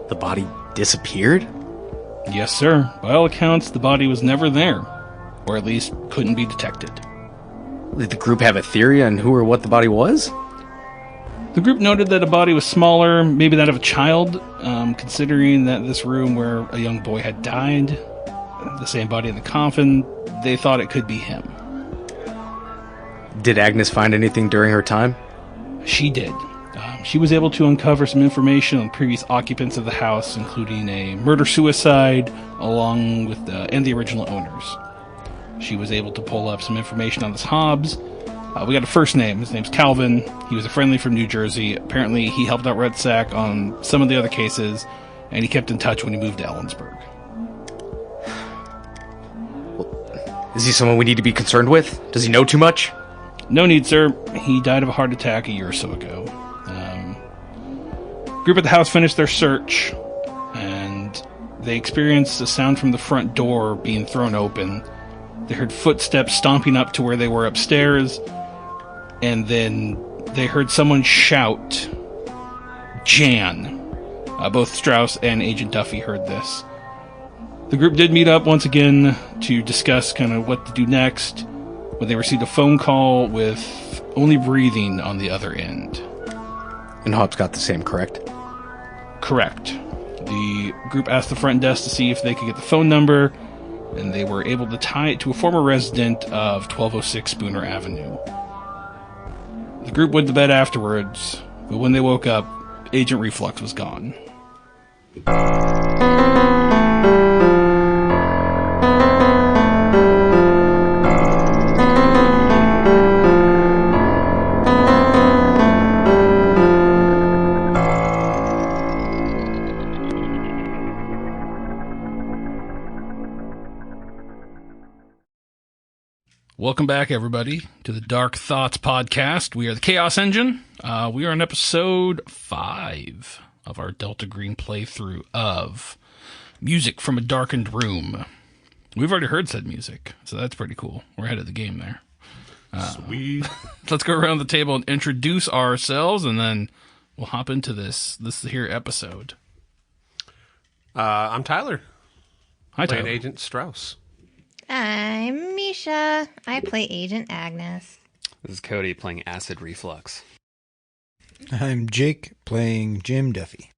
The body disappeared? Yes, sir. By all accounts, the body was never there. Or at least couldn't be detected. Did the group have a theory on who or what the body was? The group noted that a body was smaller, maybe that of a child, considering that this room where a young boy had died, the same body in the coffin, they thought it could be him. Did Agnes find anything during her time? She did. She was able to uncover some information on previous occupants of the house, including a murder-suicide, along with and the original owners. She was able to pull up some information on this Hobbs. We got a first name. His name's Calvin. He was a friendly from New Jersey. Apparently, he helped out Red Sack on some of the other cases, and he kept in touch when he moved to Ellensburg. Is he someone we need to be concerned with? Does he know too much? No need, sir. He died of a heart attack a year or so ago. Group at the house finished their search, and they experienced a sound from the front door being thrown open. They heard footsteps stomping up to where they were upstairs, and then they heard someone shout, "Jan." Both Strauss and Agent Duffy heard this. The group did meet up once again to discuss kind of what to do next, when they received a phone call with only breathing on the other end. And Hobbs got the same, correct? Correct. The group asked the front desk to see if they could get the phone number, and they were able to tie it to a former resident of 1206 Spooner Avenue. The group went to bed afterwards, but when they woke up, Agent Reflux was gone. Welcome back, everybody, to the Dark Thoughts podcast. We are the Chaos Engine. We are on episode 5 of our Delta Green playthrough of Music from a Darkened Room. We've already heard said music, so that's pretty cool. We're ahead of the game there. Sweet. Let's go around the table and introduce ourselves, and then we'll hop into this here episode. I'm Tyler. Hi, Playing Tyler. Agent Strauss. I'm Misha. I play Agent Agnes. This is Cody playing Acid Reflux. I'm Jake playing Jim Duffy.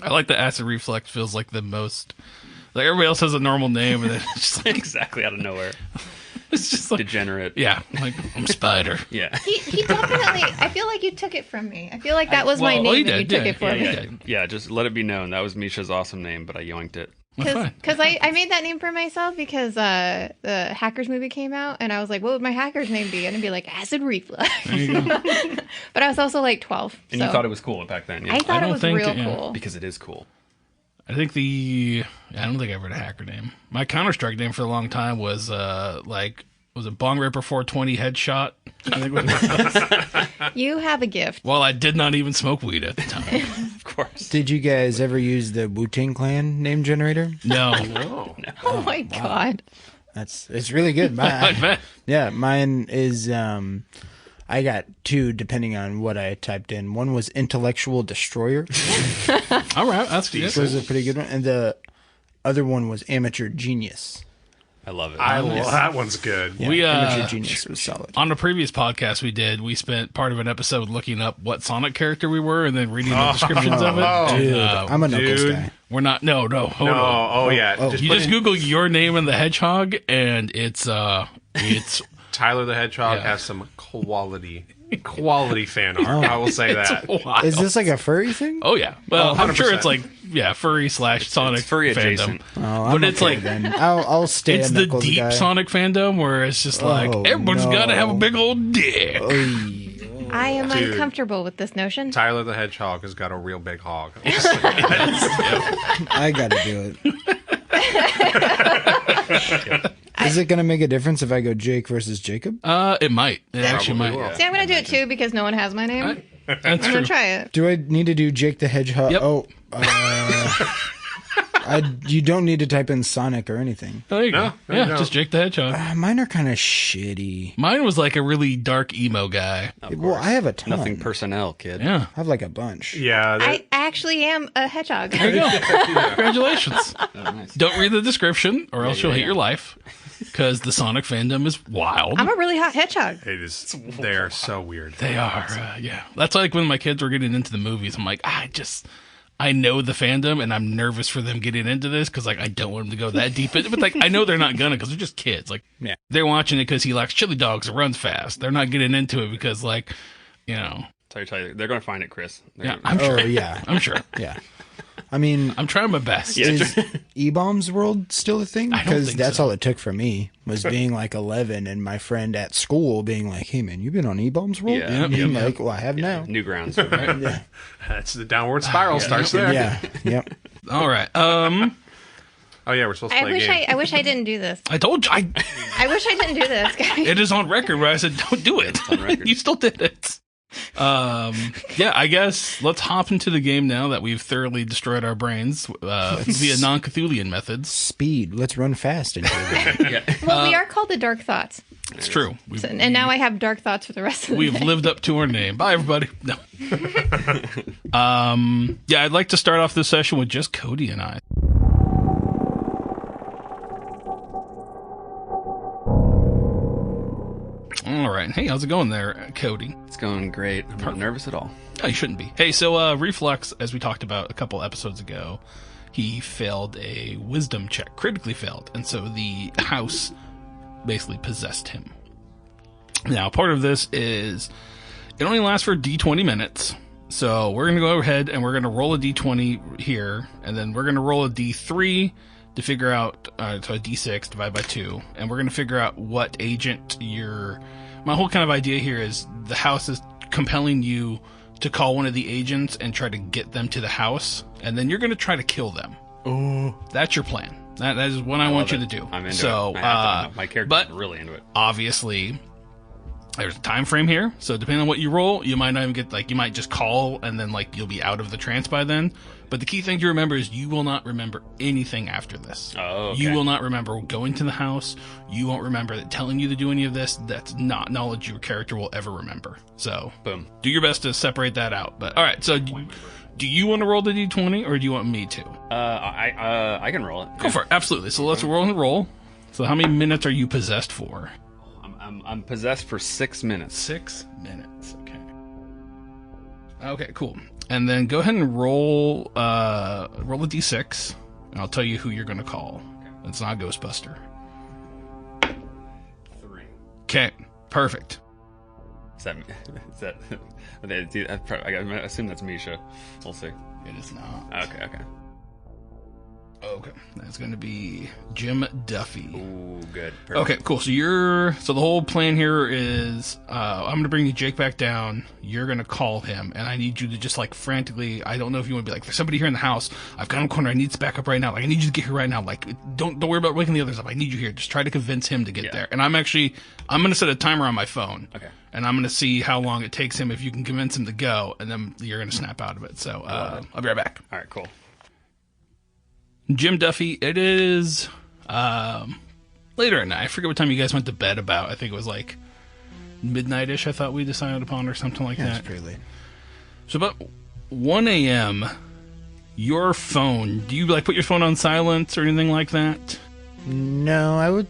I like the Acid Reflux feels like the most... Like, everybody else has a normal name, and then it's just like... Exactly out of nowhere. It's just like... Degenerate. Yeah, like, I'm Spider. Yeah. He definitely... I feel like you took it from me. I feel like that was my name and you took it from me. Yeah, just let it be known. That was Misha's awesome name, but I yoinked it. Because I made that name for myself because the Hackers movie came out, and I was like, what would my Hackers name be? And it'd be like Acid Reflux. There you go. But I was also like 12. And so. you thought it was cool back then, yeah? I thought it was real cool. Because it is cool. I don't think I ever had a hacker name. My Counter-Strike name for a long time was, was it Bong Ripper 420 Headshot? I think was You have a gift. Well, I did not even smoke weed at the time. Of course. Did you guys ever use the Wu-Tang Clan name generator? No. No. Oh my God. It's really good. I bet. Yeah, mine is I got 2 depending on what I typed in. One was Intellectual Destroyer. All right, that's This decent. was a pretty good one. And the other one was Amateur Genius. I love it. That one's good. Yeah, We, Amateur Genius was solid. On the previous podcast we spent part of an episode looking up what Sonic character we were and then reading the descriptions of it. Dude, And, I'm a Knuckles dude. guy. we're not. No. Hold No. on. Oh, yeah. oh. Just You put just in Google your name and the hedgehog, and it's Tyler the Hedgehog Yeah. has some quality fan art. I will say that. wild. Is this like a furry thing? Oh yeah. Well, I'm sure 100%. it's like furry / Sonic It's furry fandom. adjacent. Oh, I'm But it's okay like- then. I'll stay It's a the Knuckles deep guy. Sonic fandom where it's just like Oh, everyone's no. got to have a big old dick. Oy. I am Dude. uncomfortable with this notion. Tyler the Hedgehog has got a real big hog. I gotta do it. Is it gonna make a difference if I go Jake versus Jacob? It might. It actually Probably might. will. See, I'm going to do it too because no one has my name. That's I'm true. going to try it. Do I need to do Jake the Hedgehog? Yep. Oh, you don't need to type in Sonic or anything. There you go. No, there you Yeah, go. just Jake the Hedgehog. Mine are kind of shitty. Mine was like a really dark emo guy. Of Well, course. I have a ton. Nothing personnel, kid. Yeah. I have like a bunch. Yeah. I I actually am a hedgehog. There you go. Congratulations. Oh, nice. Don't read the description, or else you'll hate your life. Because the Sonic fandom is wild. I'm a really hot hedgehog. It is. They are so weird. They are, yeah. That's like when my kids were getting into the movies. I'm like, I know the fandom, and I'm nervous for them getting into this because, like, I don't want them to go that deep. But like, I know they're not gonna because they're just kids. Like, Yeah. they're watching it because he likes chili dogs and runs fast. They're not getting into it because, like, you know. Tell you, they're going to find it, Chris. Yeah, I'm sure. Oh, yeah. I'm sure. Yeah. I mean, I'm trying my best. is E-Bombs World still a thing? I don't Because think that's so. all it took for me was being like 11 and my friend at school being like, "Hey man, you been on E-Bombs World?" Yeah. And I'm like, "Well, I have now." Newgrounds, right? Yeah. That's the downward spiral starts there. Yeah. Yep. All right. Oh yeah, we're supposed to play a game. I wish I didn't do this. I told you. I wish I didn't do this, guys. It is on record where I said, don't do it. on record. You still did it. Yeah, I guess let's hop into the game now that we've thoroughly destroyed our brains via non-Cthulhian methods. Speed. Let's run fast into it. Well, we are called the Dark Thoughts, It's true. and now I have dark thoughts for the rest of the We've day. lived up to our name. Bye, everybody. No. Yeah, I'd like to start off this session with just Cody and I. All right. Hey, how's it going there, Cody? It's going great. I'm not nervous at all. Oh, you shouldn't be. Hey, so Reflex, as we talked about a couple episodes ago, he failed a wisdom check, critically failed, and so the house basically possessed him. Now, part of this is it only lasts for D20 minutes, so we're going to go ahead and we're going to roll a D20 here, and then we're going to roll a D3 to figure out, so a D6 divided by 2, and we're going to figure out what agent my whole kind of idea here is the house is compelling you to call one of the agents and try to get them to the house, and then you're going to try to kill them. Oh, that's your plan. That is what I want you to do. I'm into so, it. My character's but really into it. obviously, there's a time frame here, so depending on what you roll, you might not even get, you might just call and then you'll be out of the trance by then. But the key thing to remember is you will not remember anything after this. Oh, okay. You will not remember going to the house. You won't remember that telling you to do any of this. That's not knowledge your character will ever remember. So, Boom. do your best to separate that out. But all right, so do you want to roll the d20 or do you want me to? I can roll it. Go for it. Absolutely. So let's roll and roll. So how many minutes are you possessed for? I'm possessed for 6 minutes. 6 minutes. Okay. Okay, cool. And then go ahead and roll a d6, and I'll tell you who you're going to call. It's not Ghostbuster. 3. Okay, perfect. Is that? I assume that's Misha. We'll see. It is not. Okay. Okay, that's going to be Jim Duffy. Ooh, good. Perfect. Okay, cool. So the whole plan here is I'm going to bring Jake back down. You're going to call him, and I need you to just frantically. I don't know if you want to be there's somebody here in the house. I've got him cornered. I need backup right now. I need you to get here right now. Don't worry about waking the others up. I need you here. Just try to convince him to get there. And I'm going to set a timer on my phone. Okay. And I'm going to see how long it takes him if you can convince him to go, and then you're going to snap out of it. So I'll be right back. All right. Cool. Jim Duffy, it is later at night. I forget what time you guys went to bed about. I think it was midnight-ish, I thought we decided upon, or something like That's that. pretty late. So about 1 a.m., your phone, do you put your phone on silence or anything like that? No,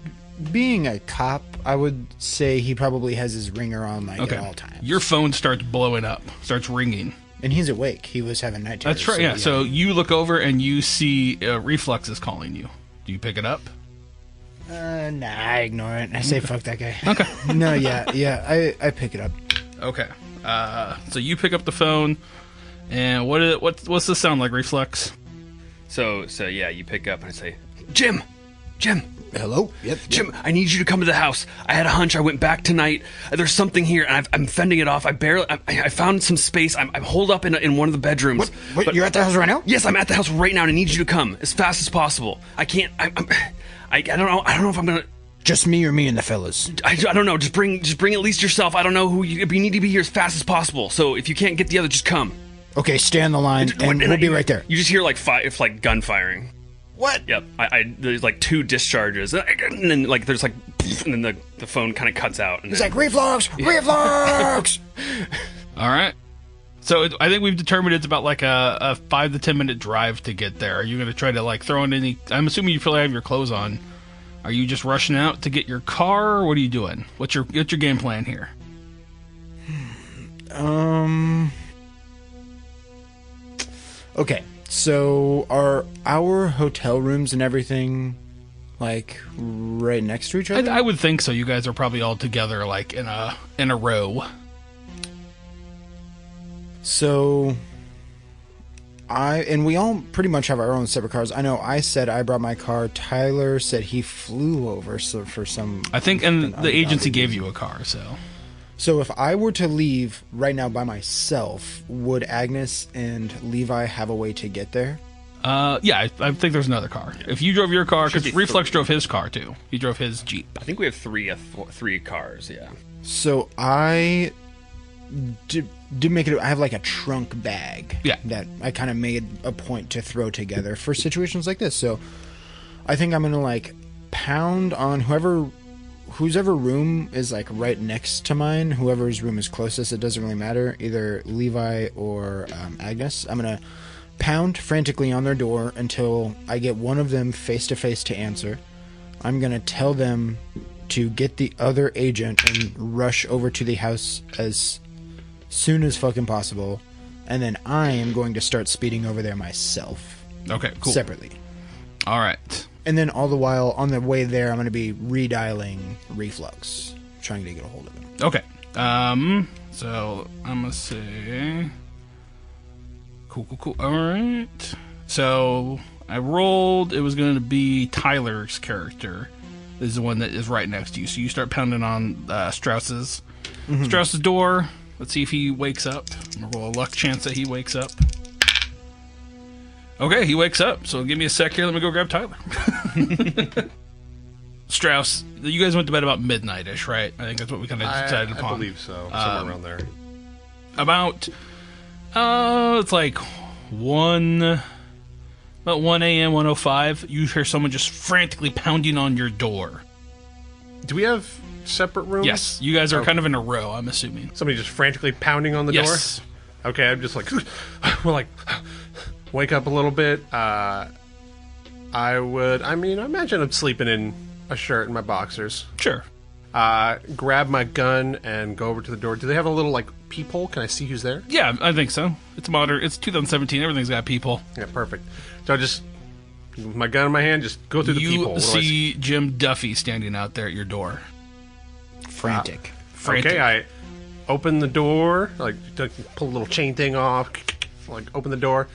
being a cop, I would say he probably has his ringer on at all times. Your phone starts blowing up, starts ringing. And he's awake. He was having night terrors. That's right, yeah. So you look over and you see Reflex is calling you. Do you pick it up? Nah, I ignore it. I say, fuck that guy. Okay. No, yeah, I pick it up. Okay. So you pick up the phone, and what's this sound like, Reflex? So yeah, you pick up and I say, Jim. Hello? Yep. Jim, I need you to come to the house. I had a hunch. I went back tonight. There's something here, and I'm fending it off. I found some space. I'm holed up in one of the bedrooms. What? But- You're at the house right now? Yes, I'm at the house right now, and I need you to come as fast as possible. I can't. I don't know. I don't know if I'm gonna. Just me or me and the fellas? I don't know. Just bring at least yourself. I don't know who you need to be here as fast as possible. So if you can't get the other, just come. Okay, stay on the line, and we'll be right there. You just hear gun firing. What? Yep. There's 2 discharges, and then there's and then the phone kind of cuts out. And He's like, reflux! Reflux! All right. So I think we've determined it's about like a 5 to 10 minute drive to get there. Are you going to try to like throw in any? I'm assuming you probably have your clothes on. Are you just rushing out to get your car, or what are you doing? What's your game plan here? Okay, so are our hotel rooms and everything like right next to each other? I would think so. You guys are probably all together like in a row. So we all pretty much have our own separate cars. I know I said I brought my car. Tyler said he flew over for some... I think, and the agency gave you a car, so... So if I were to leave right now by myself, would Agnes and Levi have a way to get there? Yeah, I think there's another car. If you drove your car, because be Reflex 3. drove his car, too. He drove his Jeep. I think we have three cars, yeah. So I did make it... I have like a trunk bag. Yeah. That I kind of made a point to throw together for situations like this. So I think I'm going to like pound on whose ever room is like right next to mine, whoever's room is closest, it doesn't really matter, either Levi or Agnes. I'm gonna pound frantically on their door until I get one of them face to face to answer. I'm gonna tell them to get the other agent and rush over to the house as soon as fucking possible, and then I am going to start speeding over there myself. Okay, cool. Separately. All right. And then all the while, on the way there, I'm going to be redialing Reflux, trying to get a hold of him. Okay. So I'm going to say... Cool. All right. So I rolled. It was going to be Tyler's character. This is the one that is right next to you. So you start pounding on Strauss's door. Let's see if he wakes up. I'm going to roll a luck chance that he wakes up. Okay, he wakes up, so give me a sec here. Let me go grab Tyler. Strauss, you guys went to bed about midnight-ish, right? I think that's what we kind of decided upon. I believe so. Somewhere around there. About, it's like 1 a.m., 1:05. You hear someone just frantically pounding on your door. Do we have separate rooms? Yes, you guys are kind of in a row, I'm assuming. Somebody just frantically pounding on the Yes. door? Okay, I'm just like... We're like... Wake up a little bit. I imagine I'm sleeping in a shirt and my boxers. Sure. Grab my gun and go over to the door. Do they have a little, like, peephole? Can I see who's there? Yeah, I think so. It's modern. It's 2017. Everything's got people. Yeah, perfect. So I just, with my gun in my hand, just go through the peephole. You see Jim Duffy standing out there at your door. Frantic. Okay, I open the door, like, pull a little chain thing off, like, open the door.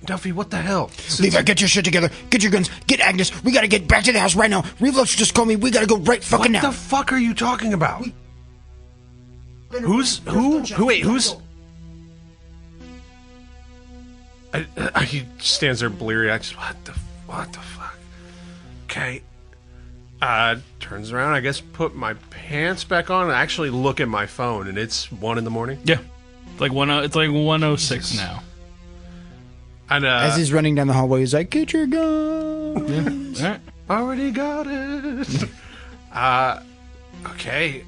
Duffy, what the hell? Levi, get your shit together. Get your guns. Get Agnes. We gotta get back to the house right now. Reflux just called me. We gotta go right fucking now. What the fuck are you talking about? Who's... He stands there bleary. I just... What the fuck? Okay. Turns around, I guess, put my pants back on and actually look at my phone, and it's 1 a.m. Yeah. It's like 1:06 now. And, As he's running down the hallway, he's like, get your gun. All right. already got it. Okay.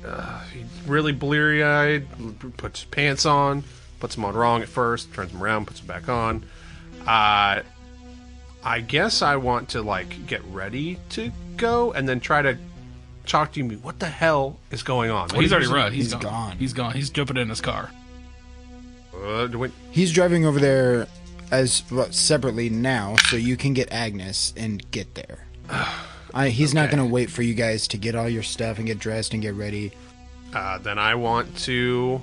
He's really bleary-eyed, puts his pants on, puts them on wrong at first, turns them around, puts them back on. I guess I want to, like, get ready to go and then try to talk to me. What the hell is going on? Well, he's already run. He's gone. He's gone. He's jumping in his car. He's driving over there separately now, so you can get Agnes and get there. He's not going to wait for you guys to get all your stuff and get dressed and get ready. Then I want to,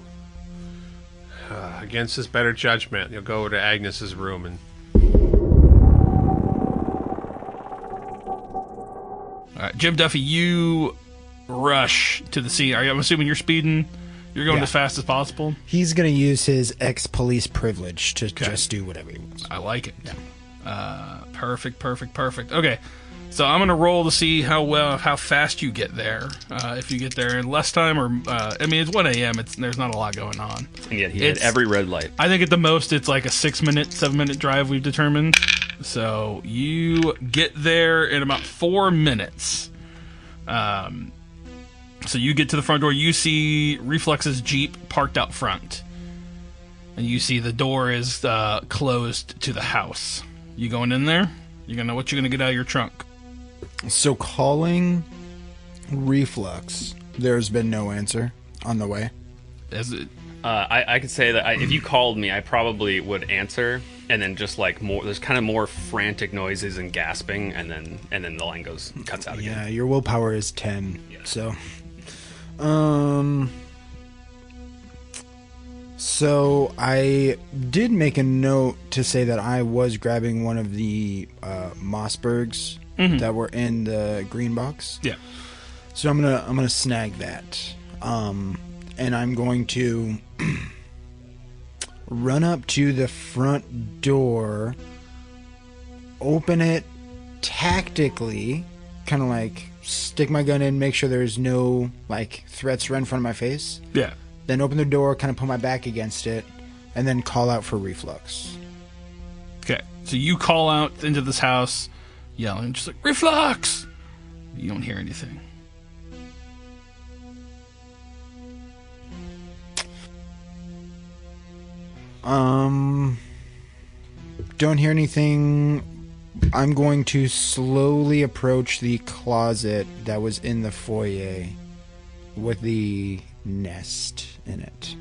against his better judgment, you'll go over to Agnes's room and... All right, Jim Duffy, you rush to the scene. I'm assuming you're speeding. You're going as fast as possible. He's going to use his ex-police privilege to just do whatever he wants. I like it. Yeah. Perfect. Okay, so I'm going to roll to see how fast you get there. If you get there in less time, or it's 1 a.m. There's not a lot going on. And yet he hit every red light. I think at the most it's like a 7-minute drive we've determined. So you get there in about 4 minutes. So you get to the front door. You see Reflex's Jeep parked out front. And you see the door is closed to the house. You going in there? You gonna what you gonna get out of your trunk? So calling Reflux, there's been no answer on the way. Is it? I could say that if you called me, I probably would answer, and then just like more. There's kind of more frantic noises and gasping, and then the line cuts out again. Yeah, your willpower is 10. Yeah. So I did make a note to say that I was grabbing one of the Mossbergs that were in the green box. Yeah. So I'm gonna snag that, and I'm going to run up to the front door, open it tactically, kind of like stick my gun in, make sure there's no like threats right in front of my face. Yeah. Then open the door, kind of put my back against it, and then call out for Reflux. Okay. So you call out into this house, yelling, just like, Reflux! You don't hear anything. Don't hear anything. I'm going to slowly approach the closet that was in the foyer with the nest in it.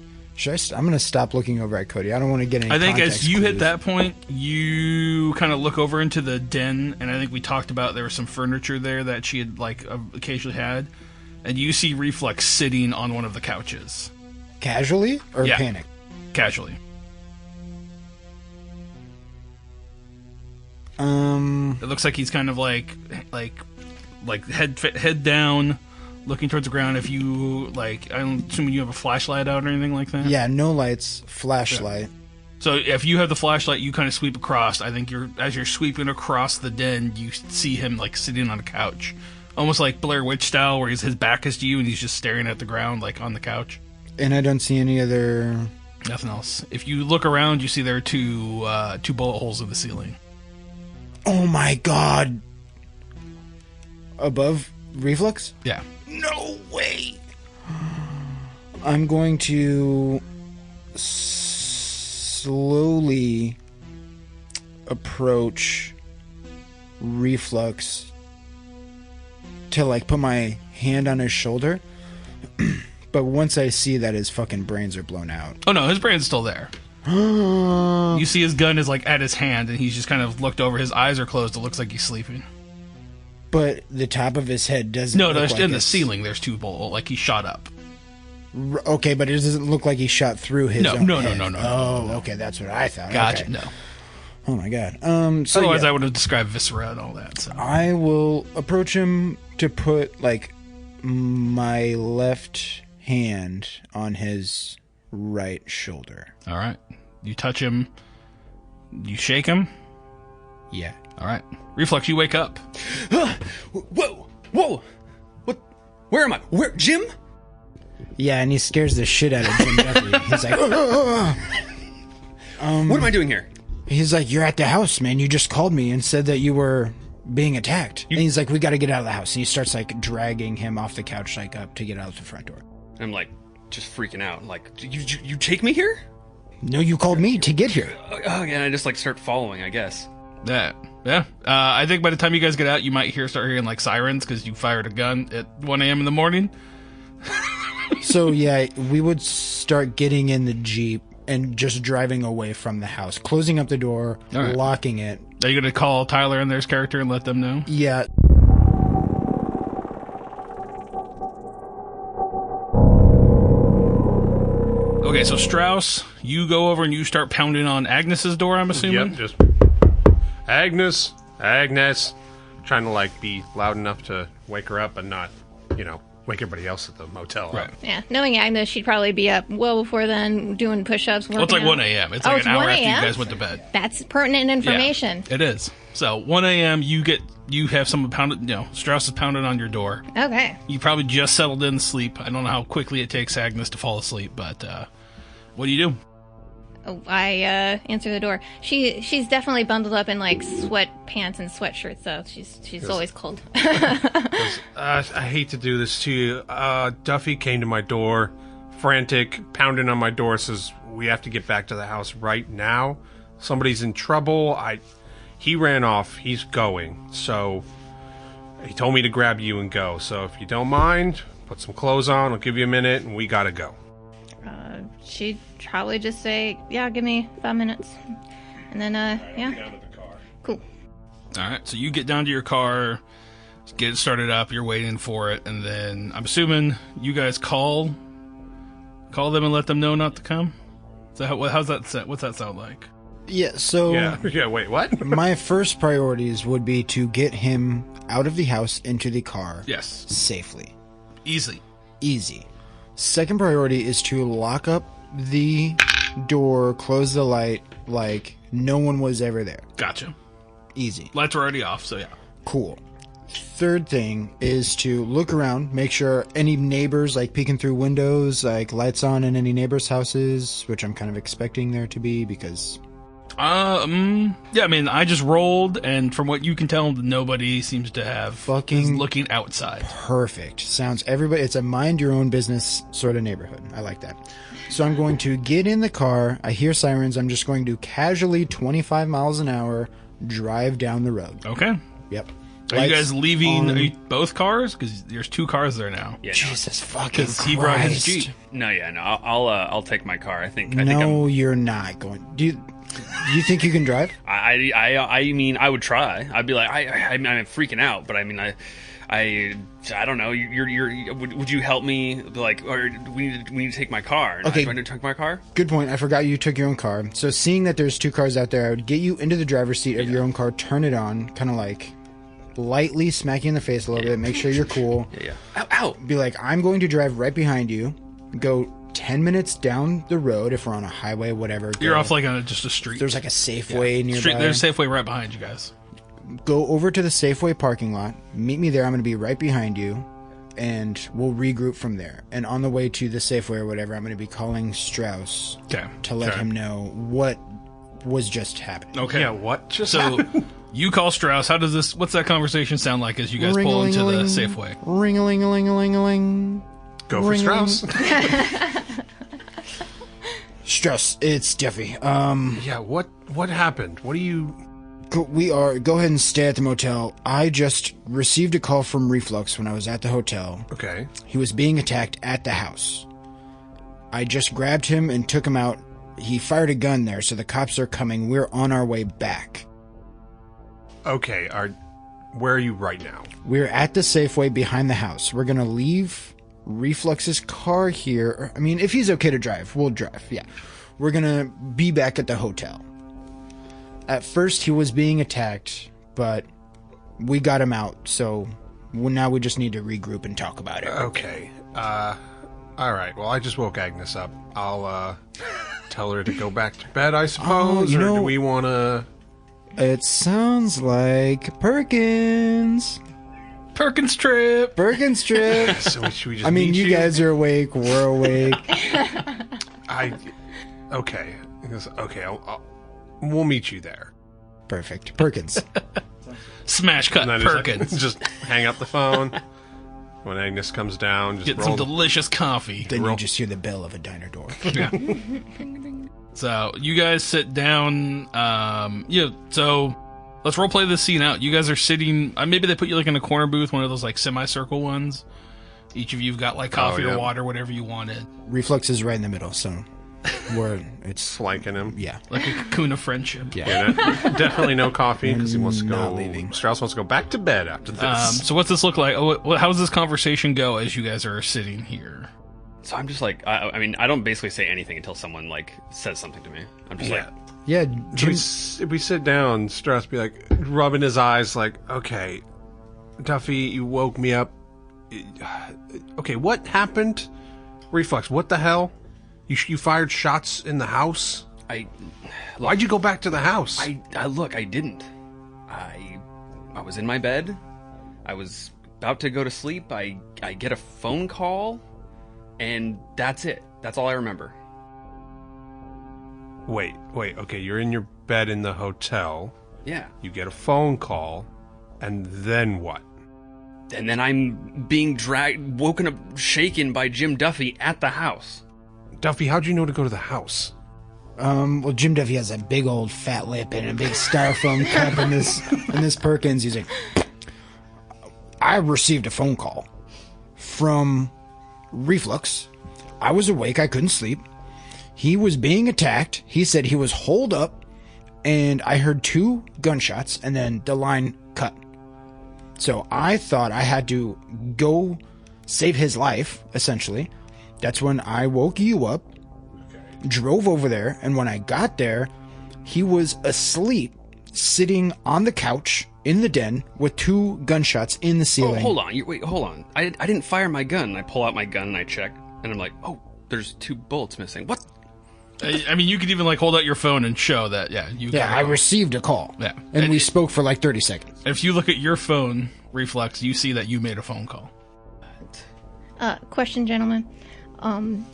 I'm going to stop looking over at Cody. I don't want to get any I think as context you clues. hit that point, you kind of look over into the den, and I think we talked about there was some furniture there that she had like occasionally had, and you see Reflux sitting on one of the couches. Casually or Yeah. panic? Casually. It looks like he's kind of like head down, looking towards the ground. If you like, I'm assuming you have a flashlight out or anything like that. Yeah, no lights, flashlight. So if you have the flashlight, you kind of sweep across. I think as you're sweeping across the den, you see him like sitting on a couch, almost like Blair Witch style, where his back is to you and he's just staring at the ground, like on the couch. And I don't see any other... Nothing else. If you look around, you see there are two bullet holes in the ceiling. Oh my god! Above Reflux? Yeah. No way! I'm going to slowly approach Reflux to like put my hand on his shoulder. But once I see that his fucking brains are blown out. Oh no, his brain's still there. You see his gun is like at his hand, and he's just kind of looked over. His eyes are closed. It looks like he's sleeping. But the top of his head doesn't. No, look there's like in the it's- ceiling. There's two bullet, like he shot up. Okay, but it doesn't look like he shot through his. No, own no, head. no, no, no, Oh, no. okay, that's what I thought. Gotcha. Okay. No. Oh my god. So Otherwise, yeah, I would have described viscera and all that. So. I will approach him to put like my left hand on his right shoulder. All right. You touch him. You shake him. Yeah. All right. Reflux, you wake up. Whoa! What? Where am I? Where, Jim? Yeah, and he scares the shit out of Jim Duffy. He's like, What am I doing here? he's like, you're at the house, man. You just called me and said that you were being attacked. And he's like, we got to get out of the house. And he starts like dragging him off the couch, like up to get out of the front door. I'm like just freaking out. Like, you take me here? No, you called me to get here. Oh yeah, and I just like start following, I guess. Yeah. I think by the time you guys get out, you might start hearing like sirens because you fired a gun at 1 a.m. in the morning. So yeah, we would start getting in the Jeep and just driving away from the house, closing up the door, All right. locking it. Are you going to call Tyler and their character and let them know? Yeah. Okay, so Strauss, you go over and you start pounding on Agnes's door, I'm assuming? Yep, just Agnes. Trying to like be loud enough to wake her up, but not, wake everybody else at the motel up. Right. Yeah, knowing Agnes, she'd probably be up well before then, doing push-ups. Well, it's like 1 a.m. It's like it's an hour 1 after you a.m.? guys went to bed. That's pertinent information. Yeah, it is. So 1 a.m. you have someone pounded. Strauss is pounded on your door. Okay. You probably just settled in to sleep. I don't know how quickly it takes Agnes to fall asleep, but what do you do? Oh, I answer the door. She's definitely bundled up in like sweatpants and sweatshirts, so she's always cold. I hate to do this to you. Duffy came to my door, frantic, pounding on my door, says, we have to get back to the house right now. Somebody's in trouble. He ran off. He's going. So he told me to grab you and go. So if you don't mind, put some clothes on. I'll give you a minute, and we gotta go. She'd probably just say, yeah, give me 5 minutes. And then, yeah. Down to the car. Cool. All right, so you get down to your car, get it started up, you're waiting for it, and then I'm assuming you guys call them and let them know not to come? How's that set? What's that sound like? Yeah, so Yeah, wait, what? my first priorities would be to get him out of the house into the car Yes. safely. Easy. Second priority is to lock up the door, close the light, like no one was ever there. Gotcha. Easy. Lights are already off, so yeah. Cool. Third thing is to look around, make sure any neighbors, like peeking through windows, like lights on in any neighbors' houses, which I'm kind of expecting there to be because... Yeah, I mean, I just rolled, and from what you can tell, nobody seems to have Fucking is looking outside. Perfect. Sounds everybody. It's a mind your own business sort of neighborhood. I like that. So I'm going to get in the car. I hear sirens. I'm just going to casually 25 miles an hour drive down the road. Okay. Yep. Are you Lights guys leaving on. both cars? Because there's 2 cars there now. Yeah, Jesus fucking Because Christ. he brought his Jeep. no, I'll take my car. I think No, you're not going. Do you think you can drive? I mean, I would try. I'd be like, I'm freaking out, but I mean, I don't know. Would you help me? Like, or we need to take my car. Okay. Do I need to take my car? Good point. I forgot you took your own car. So seeing that there's 2 cars out there, I would get you into the driver's seat of your own car, turn it on, kind of like lightly smack you in the face a little bit, make sure you're cool. Yeah. Ow. Be like, I'm going to drive right behind you, go 10 minutes down the road if we're on a highway, whatever. You're go- off like on just a street. There's like a Safeway nearby. There's a Safeway right behind you guys. Go over to the Safeway parking lot, meet me there. I'm going to be right behind you, and we'll regroup from there. And on the way to the Safeway or whatever, I'm going to be calling Strauss Okay. to let him know what was just happening. Okay. Yeah, what just So happened? you call Strauss. What's that conversation sound like as you guys pull into the Ring-a-ling-a-ling. Safeway? Ring-a-ling-a-ling-a-ling. Go for Strauss. Strauss, it's Duffy. Yeah, what happened? What do you... Go ahead and stay at the motel. I just received a call from Reflux when I was at the hotel. Okay. He was being attacked at the house. I just grabbed him and took him out. He fired a gun there, so the cops are coming. We're on our way back. Okay, where are you right now? We're at the Safeway behind the house. We're gonna leave Reflux's car here. I mean, if he's okay to drive, we'll drive. Yeah. We're gonna be back at the hotel. At first, he was being attacked, but we got him out, so now we just need to regroup and talk about it. Okay. Alright, well, I just woke Agnes up. I'll, tell her to go back to bed, I suppose, you or know- do we want to... It sounds like Perkins. Perkins trip. Perkins trip. So should we just I mean, meet you guys are awake. We're awake. Okay. Okay, we'll meet you there. Perfect. Perkins. Smash cut And then Perkins. just hang up the phone. When Agnes comes down, just Get roll some delicious coffee. Then you just hear the bell of a diner door. Yeah. So you guys sit down. So let's role play this scene out. You guys are sitting. Maybe they put you like in a corner booth, one of those like semicircle ones. Each of you've got like coffee yeah. or water, whatever you wanted, Reflux is right in the middle, so it's flanking him. yeah. like a cocoon of friendship. Yeah, definitely no coffee because he wants to go. Not leaving. Strauss wants to go back to bed after this. So what's this look like? How does this conversation go as you guys are sitting here? So I'm just like, I mean, I don't basically say anything until someone like says something to me. I'm just like, Yeah, If we sit down, Strauss be like rubbing his eyes, like, okay, Duffy, you woke me up. Okay, what happened? Reflex, what the hell? You fired shots in the house? Why'd you go back to the house? Look, I didn't. I was in my bed. I was about to go to sleep. I get a phone call, and that's it. That's all I remember. Wait, okay, you're in your bed in the hotel. Yeah. You get a phone call, and then what? And then I'm being woken up, shaken by Jim Duffy at the house. Duffy, how'd you know to go to the house? Well, Jim Duffy has a big old fat lip and a big styrofoam cup in this Perkins. He's like, I received a phone call from Reflux. I was awake. I couldn't sleep. He was being attacked. He said he was holed up, and I heard 2 gunshots, and then the line cut. So I thought I had to go save his life, essentially. That's when I woke you up, drove over there, and when I got there, he was asleep, sitting on the couch in the den with 2 gunshots in the ceiling. Oh, hold on. Wait, hold on. I didn't fire my gun. I pull out my gun and I check, and I'm like, oh, there's 2 bullets missing. What? I mean, you could even like hold out your phone and show that. Yeah, I received a call. Yeah, and we spoke for like 30 seconds. If you look at your phone, Reflex, you see that you made a phone call. Question, gentlemen.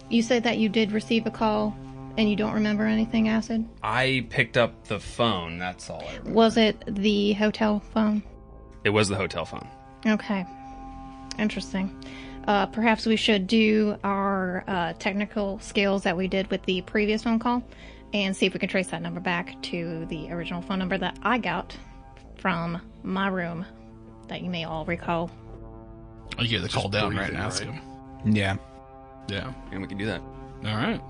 You said that you did receive a call and you don't remember anything, Acid? I picked up the phone. That's all I remember. Was it the hotel phone? It was the hotel phone. Okay. Interesting. Perhaps we should do our technical skills that we did with the previous phone call and see if we can trace that number back to the original phone number that I got from my room that you may all recall. Oh, you get the call down right breathing, and ask right? him. Yeah. Yeah. And we can do that. All right.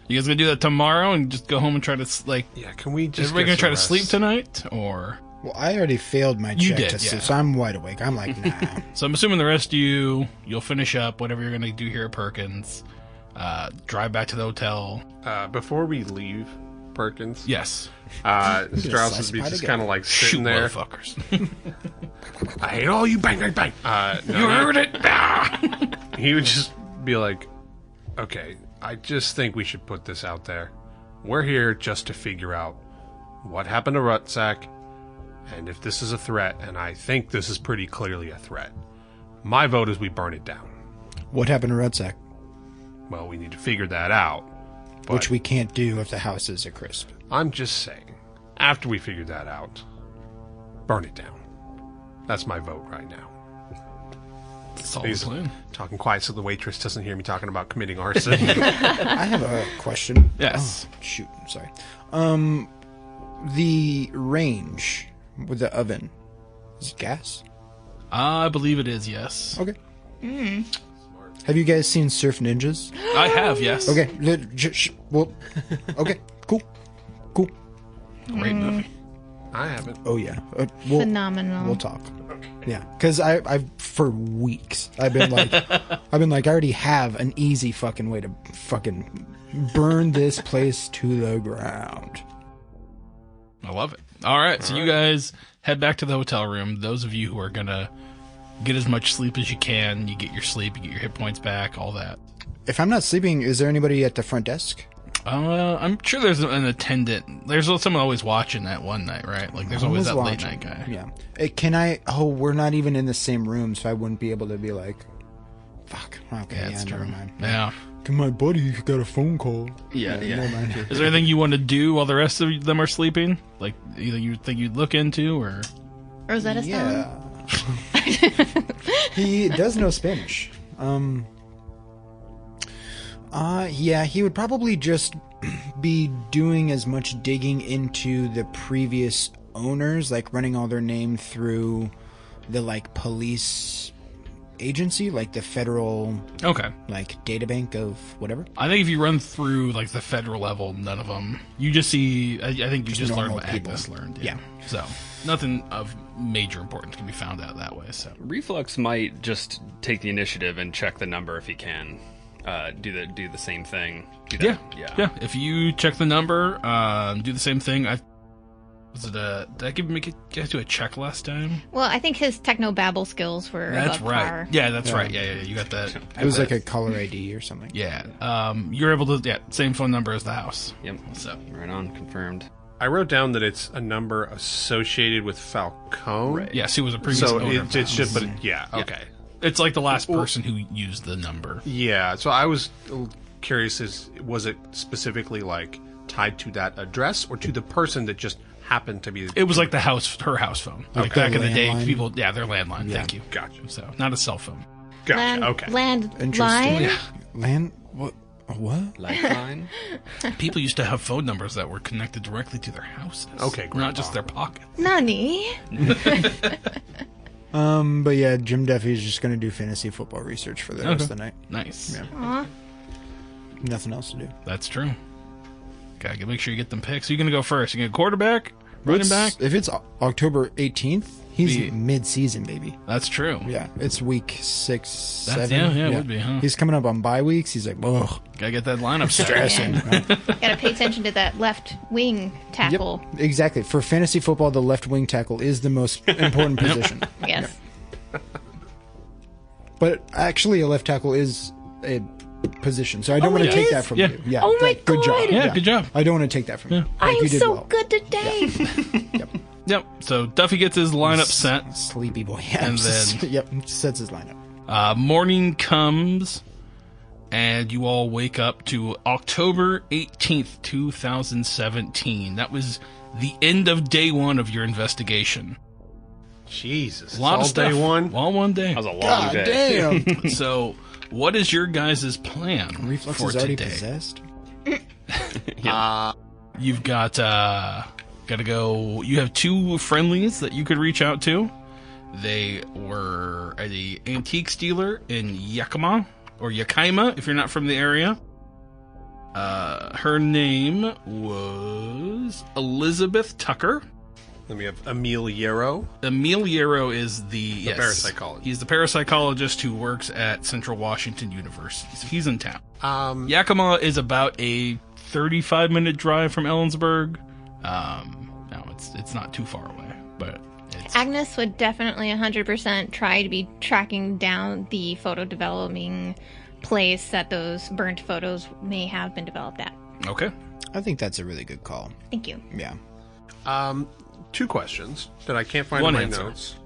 You guys gonna do that tomorrow and just go home and try to Yeah, can we just? Is everybody get gonna try some to sleep rest? tonight, or? Well, I already failed my You check did, to sleep, yeah. so I'm wide awake. I'm like, nah. So I'm assuming the rest of you'll finish up whatever you're gonna do here at Perkins. Drive back to the hotel. Before we leave Perkins, Yes. Strauss would be slice just pie kind of like Shoot, sitting there. motherfuckers. I hate all you, bang, bang, bang. No, You heard it. he would just be like, okay, I just think we should put this out there. We're here just to figure out what happened to Rutsack, and if this is a threat, and I think this is pretty clearly a threat. My vote is we burn it down. What happened to Rudsack? Well, we need to figure that out. But Which we can't do if the house is a crisp. I'm just saying, after we figure that out, burn it down. That's my vote right now. That's all the He's plan. talking quiet so the waitress doesn't hear me talking about committing arson. I have a question. Yes. Oh, shoot, I'm sorry. The range with the oven, is it gas? I believe it is, yes. Okay. Have you guys seen Surf Ninjas? I have, yes. Okay. Well, okay. Cool. Great movie. I haven't. Oh yeah. Phenomenal. We'll talk. Yeah, because I've for weeks I've been like I already have an easy fucking way to fucking burn this place to the ground. I love it. All right, so you guys head back to the hotel room. Those of you who are gonna get as much sleep as you can, you get your sleep, you get your hit points back, all that. If I'm not sleeping, is there anybody at the front desk? I'm sure there's an attendant. There's someone always watching that one night, right? Like there's always that late night guy. Yeah. Can I? Oh, we're not even in the same room, so I wouldn't be able to be like, fuck. Okay, Yeah, it's never true. mind. Yeah. My buddy got a phone call. Yeah. Never mind. Is there anything you want to do while the rest of them are sleeping? Like either you think you'd look into or Rosetta Stone? Yeah. He does know Spanish. Yeah, he would probably just be doing as much digging into the previous owners, like running all their name through the like police agency, like the federal okay. like databank of whatever. I think if you run through like the federal level, none of them. You just see. I think you just learn normal what people. Agnes learned. Yeah. So nothing of major importance can be found out that way. So Reflux might just take the initiative and check the number if he can. Do the same thing. Do that. yeah. If you check the number, do the same thing. Did I make it get to a check last time? Well, I think his techno babble skills were That's above right. par. Yeah, that's right. Yeah. You got that. It was like a caller ID or something. Yeah. You're able to. Yeah. Same phone number as the house. Yep. So. Right on. Confirmed. I wrote down that it's a number associated with Falcone. Right. Yes, he was a previous So owner. of the it's just, house. but yeah, okay. It's like the last person who used the number. Yeah, so I was curious, was it specifically like tied to that address or to the person that just happened to be... It was like her house phone. Like Okay. back in the day, Landline? people, their landline. Yeah. Thank you. Gotcha. So not a cell phone. Gotcha, okay. Land Interesting. line? Yeah. Land? What? A what? Lifeline. People used to have phone numbers that were connected directly to their houses. Okay, not just their pockets. Nani? But yeah, Jim Duffy's just going to do fantasy football research for the rest of the night. Nice. Yeah. Aw. Nothing else to do. That's true. Gotta make sure you get them picks. You're gonna go first. You get quarterback, running back. If it's October 18th, he's Be- mid-season, baby. That's true. Yeah, it's week 6, 7. Yeah, it would be, huh? He's coming up on bye weeks. He's like, whoa, Gotta get that lineup set. stressing. Right? Gotta pay attention to that left wing tackle. Yep, exactly. For fantasy football, the left wing tackle is the most important position. Yes. But actually, a left tackle is a position, so I don't want to it take is? that from Yeah. you. Yeah. Oh my good job. God. Yeah, good job. I don't want to take that from you. I Like, am you did so well. good today. Yep. So Duffy gets his lineup set. Sleepy boy. Yeah, And then- yep, sets his lineup. Morning comes, and you all wake up to October 18th, 2017. That was the end of day one of your investigation. Jesus. A lot of all stuff. day one. All one day. That was a long God day. damn. So, what is your guys' plan Reflex for is already today? possessed. You've got gotta go. You have 2 friendlies that you could reach out to. They were at a antiques dealer in Yakima or Yakima, if you're not from the area. Her name was Elizabeth Tucker. Then we have Emil Yarrow. Emil Yarrow is the parapsychologist. He's the parapsychologist who works at Central Washington University. So he's in town. Yakima is about a 35-minute drive from Ellensburg. No, it's not too far away, but it's Agnes would definitely 100% try to be tracking down the photo developing place that those burnt photos may have been developed at. okay. I think that's a really good call. Thank you. Yeah. 2 questions that I can't find One in my answer. notes.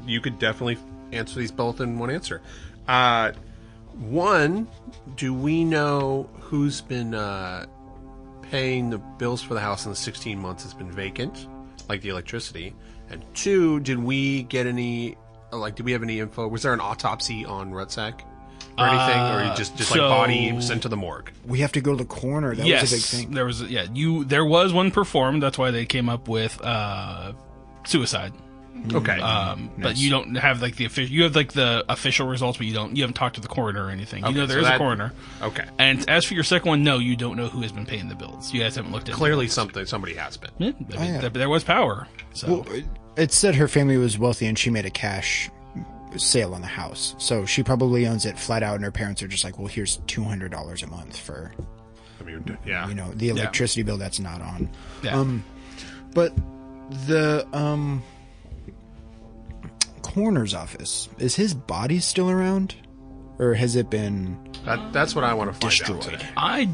You could definitely answer these both in one answer. One, do we know who's been paying the bills for the house in the 16 months it's been vacant, like the electricity? And 2, did we get any, did we have any info? Was there an autopsy on Rutsack or anything, or you just like so- body sent to the morgue? We have to go to the corner. That yes, was a big thing. there was there was one performed. That's why they came up with suicide. Okay. But you don't have like the official. You have like the official results, but you haven't talked to the coroner or anything. You know there so is a that- coroner. Okay. And as for your second one, no, you don't know who has been paying the bills. You guys haven't looked at Clearly somebody has been. Yeah, I mean, there was power. So Well, it said her family was wealthy and she made a cash sale on the house. So she probably owns it flat out, and her parents are just like, well, here's $200 a month for, I mean, yeah. the electricity bill that's not on. yeah. But the coroner's office, is his body still around? Or has it been That's what I want to find destroyed? out today. I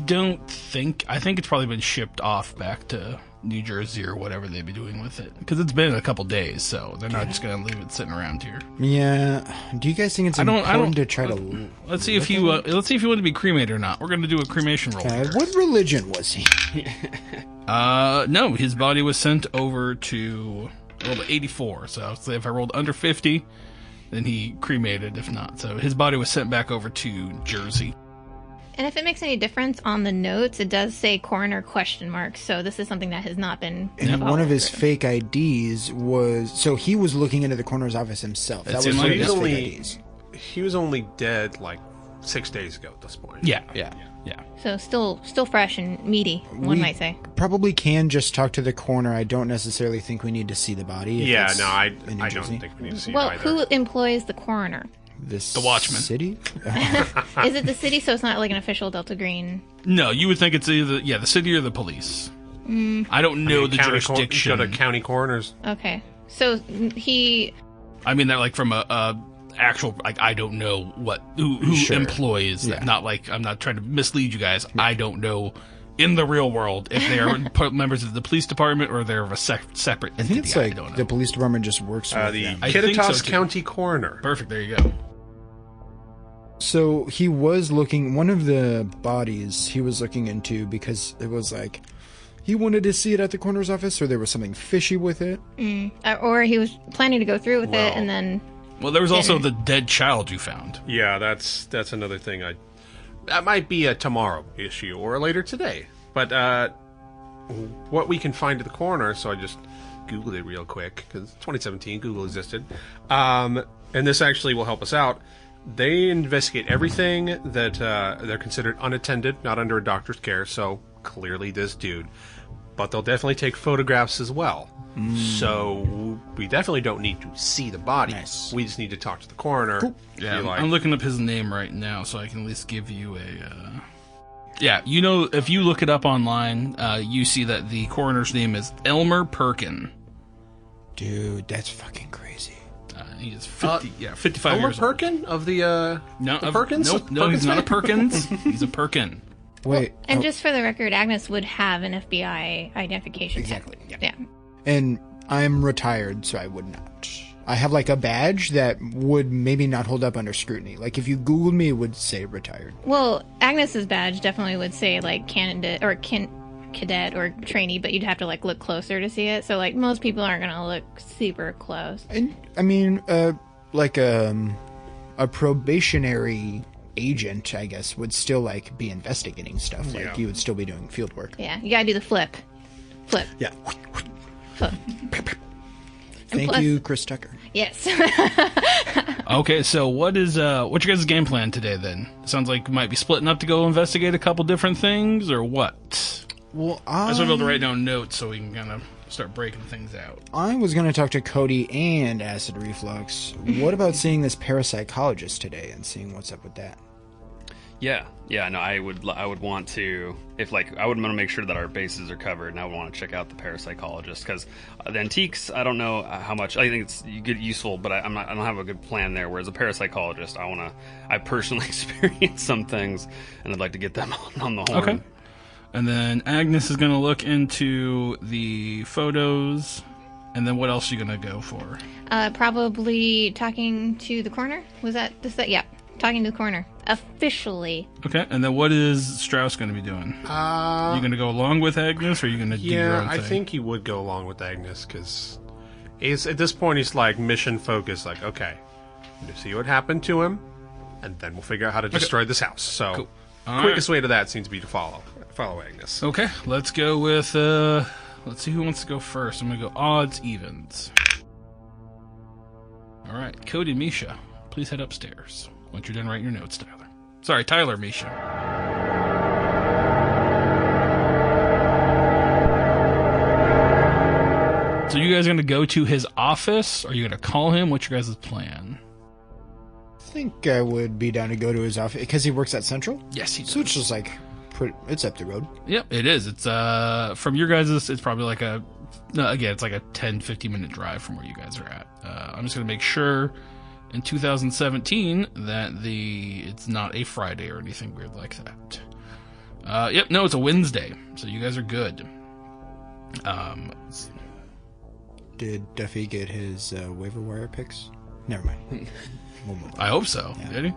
think it's probably been shipped off back to New Jersey or whatever they'd be doing with it, because it's been a couple days, so they're not just gonna leave it sitting around here. Yeah. Do you guys think it's important to try to... Let's see if you want to be cremated or not. We're gonna do a cremation roll. here. what religion was he? No, his body was sent over to I rolled 84. So if I rolled under 50, then he cremated. If not, so his body was sent back over to Jersey. And if it makes any difference on the notes, it does say coroner ? So this is something that has not been. And one followed of his through. fake IDs was... So he was looking into the coroner's office himself. That That's was in one my- of his He's fake only- IDs. He was only dead like 6 days ago at this point. Yeah. Yeah. So still fresh and meaty, one might say. Probably can just talk to the coroner. I don't necessarily think we need to see the body. if Yeah, it's no, I in New don't Jersey. think we need to see Well, it either. who employs the coroner? The Watchman. City? Is it the city? So it's not like an official Delta Green. No, you would think it's either the city or the police. I don't know the jurisdiction. Go to county coroners. Okay, so he. I mean that like from a actual like I don't know who Sure. employs. Yeah. Not like I'm not trying to mislead you guys. I don't know in the real world if they are members of the police department or they're of a separate I entity. think it's like I don't know. the police department just works with The them. I think Kittitas so, too. County coroner. Perfect. There you go. So he was looking... One of the bodies he was looking into because it was like... He wanted to see it at the coroner's office, or there was something fishy with it. Or he was planning to go through with Well, it, and then Well, there was also the dead child you found. Yeah, that's another thing. that might be a tomorrow issue or a later today. But what we can find at the coroner, so I just Googled it real quick, because 2017, Google existed. And this actually will help us out. They investigate everything that they're considered unattended, not under a doctor's care, so clearly this dude. But they'll definitely take photographs as well. So we definitely don't need to see the body. Nice. We just need to talk to the coroner. Cool. Yeah, Be like, I'm looking up his name right now, so I can at least give you a. Yeah, you know, if you look it up online, you see that the coroner's name is Elmer Perkin. Dude, that's fucking crazy. He is 55 Elmer years old. Perkin of the No, Perkins? Nope, no, Perkins he's not a fan? Perkins. He's a Perkin. Wait. And just for the record, Agnes would have an FBI identification. Exactly, tag. yeah. Yeah. And I'm retired, so I would not. I have like a badge that would maybe not hold up under scrutiny. Like if you Googled me, it would say retired. Well, Agnes's badge definitely would say like candidate or cadet or trainee, but you'd have to like look closer to see it. So like most people aren't gonna look super close. And I mean, like a probationary agent, I guess, would still like be investigating stuff. Like Yeah. you would still be doing field work. Yeah, you gotta do the flip. Yeah. Flip. Thank plus- you, Chris Tucker. Yes. Okay, so what's your guys' game plan today then? Sounds like you might be splitting up to go investigate a couple different things, or what? Well, I just want to be able to write down notes so we can kind of start breaking things out. I was going to talk to Cody and Acid Reflux. What about seeing this parapsychologist today and seeing what's up with that? Yeah, no, I would want to, if like, I would want to make sure that our bases are covered, and I would want to check out the parapsychologist, because the antiques, I don't know how much, I think it's useful, but I don't have a good plan there, whereas a parapsychologist, I personally experienced some things, and I'd like to get them on the horn. Okay. And then Agnes is going to look into the photos, and then what else are you going to go for? Probably talking to the coroner. Was that this? That yeah, talking to the coroner officially. Okay, and then what is Strauss going to be doing? Are you going to go along with Agnes, or are you going to do your Yeah, own I thing? think he would go along with Agnes, because at this point he's like mission focused, like, okay, to see what happened to him, and then we'll figure out how to destroy this house. So, Cool. All quickest way to that seems to be to follow Agnes. Okay, let's go with, let's see who wants to go first. I'm going to go odds, evens. All right, Cody and Misha, please head upstairs. Once you're done writing your notes, Tyler. Sorry, Tyler, Misha. So you guys going to go to his office? Or are you going to call him? What's your guys' plan? I think I would be down to go to his office because he works at Central. Yes, he does. So it's just like, it's up the road. Yep, it is. It's from your guys', it's probably like it's like a 10-15 minute drive from where you guys are at. I'm just going to make sure in 2017 that it's not a Friday or anything weird like that. Yep, no, it's a Wednesday, so you guys are good. Did Duffy get his waiver wire picks? Never mind. We'll move on. I hope so. Yeah. Did he?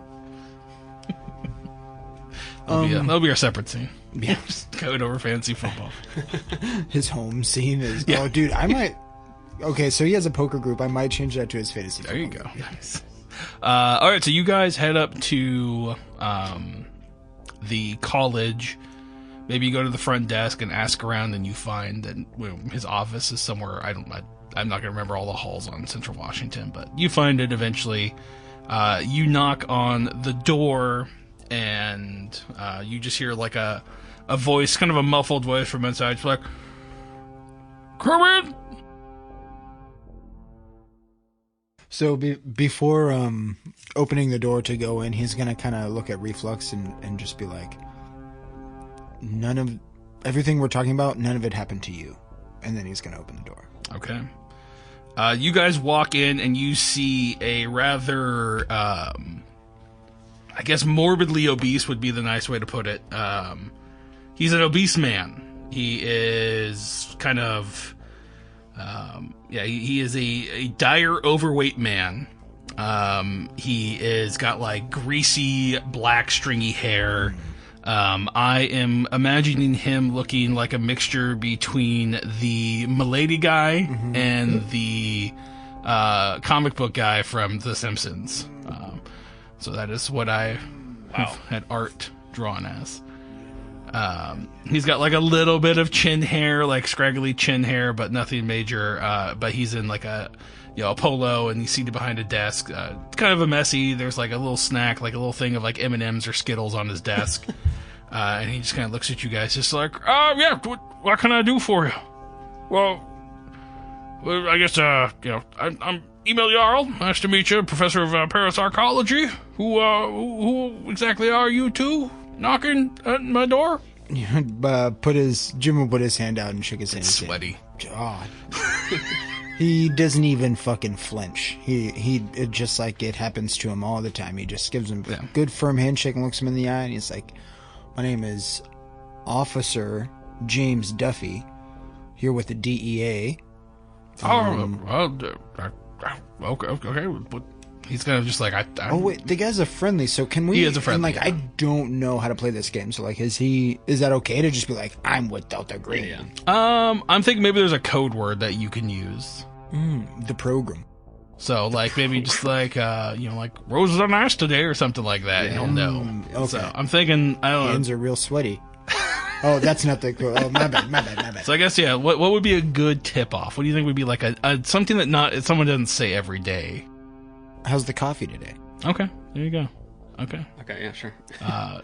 That'll be our separate scene. Yeah. Just going over fantasy football. His home scene is... Oh, dude, I might... Okay, so he has a poker group. I might change that to his fantasy There you football go. group. Nice. All right, so you guys head up to the college. Maybe you go to the front desk and ask around, and you find that his office is somewhere. I'm not going to remember all the halls on Central Washington, but you find it eventually. You knock on the door, and you just hear like a voice, kind of a muffled voice from inside. It's like, "Come in." So before opening the door to go in, he's going to kind of look at Reflux and just be like, everything we're talking about, none of it happened to you. And then he's going to open the door. Okay. You guys walk in and you see a rather, I guess morbidly obese would be the nice way to put it. He's an obese man. He is kind of, he is a dire overweight man. He is got like greasy black stringy hair. I am imagining him looking like a mixture between the Milady guy and the comic book guy from The Simpsons. So that is what I have had art drawn as. He's got like a little bit of chin hair, like scraggly chin hair, but nothing major. But he's in like a polo, and he's seated behind a desk. It's kind of a messy. There's like a little snack, like a little thing of like M&Ms or Skittles on his desk. And he just kind of looks at you guys, just like, yeah, what can I do for you? Well, I guess, I'm Emil Jarl. Nice to meet you, Professor of Parapsychology. Who exactly are you two knocking at my door? Jim will put his hand out and shake his hand. It's sweaty. God. He doesn't even fucking flinch. It just like it happens to him all the time. He just gives him a good firm handshake and looks him in the eye, and he's like, my name is Officer James Duffy, here with the DEA. Okay. But he's kind of just like, oh wait, the guy's a friendly. So can we? He is a friendly. And I don't know how to play this game. So like, is that okay to just be like, I'm with Delta Green? Yeah. I'm thinking maybe there's a code word that you can use. The program. So like maybe just like like roses are nice today or something like that. Yeah. You'll know. Okay. So I'm thinking I don't know. Hands are real sweaty. Oh, that's not the code. Oh, my bad. So I guess what would be a good tip off? What do you think would be like a something that someone doesn't say every day? How's the coffee today? Okay, there you go. Okay, yeah, sure.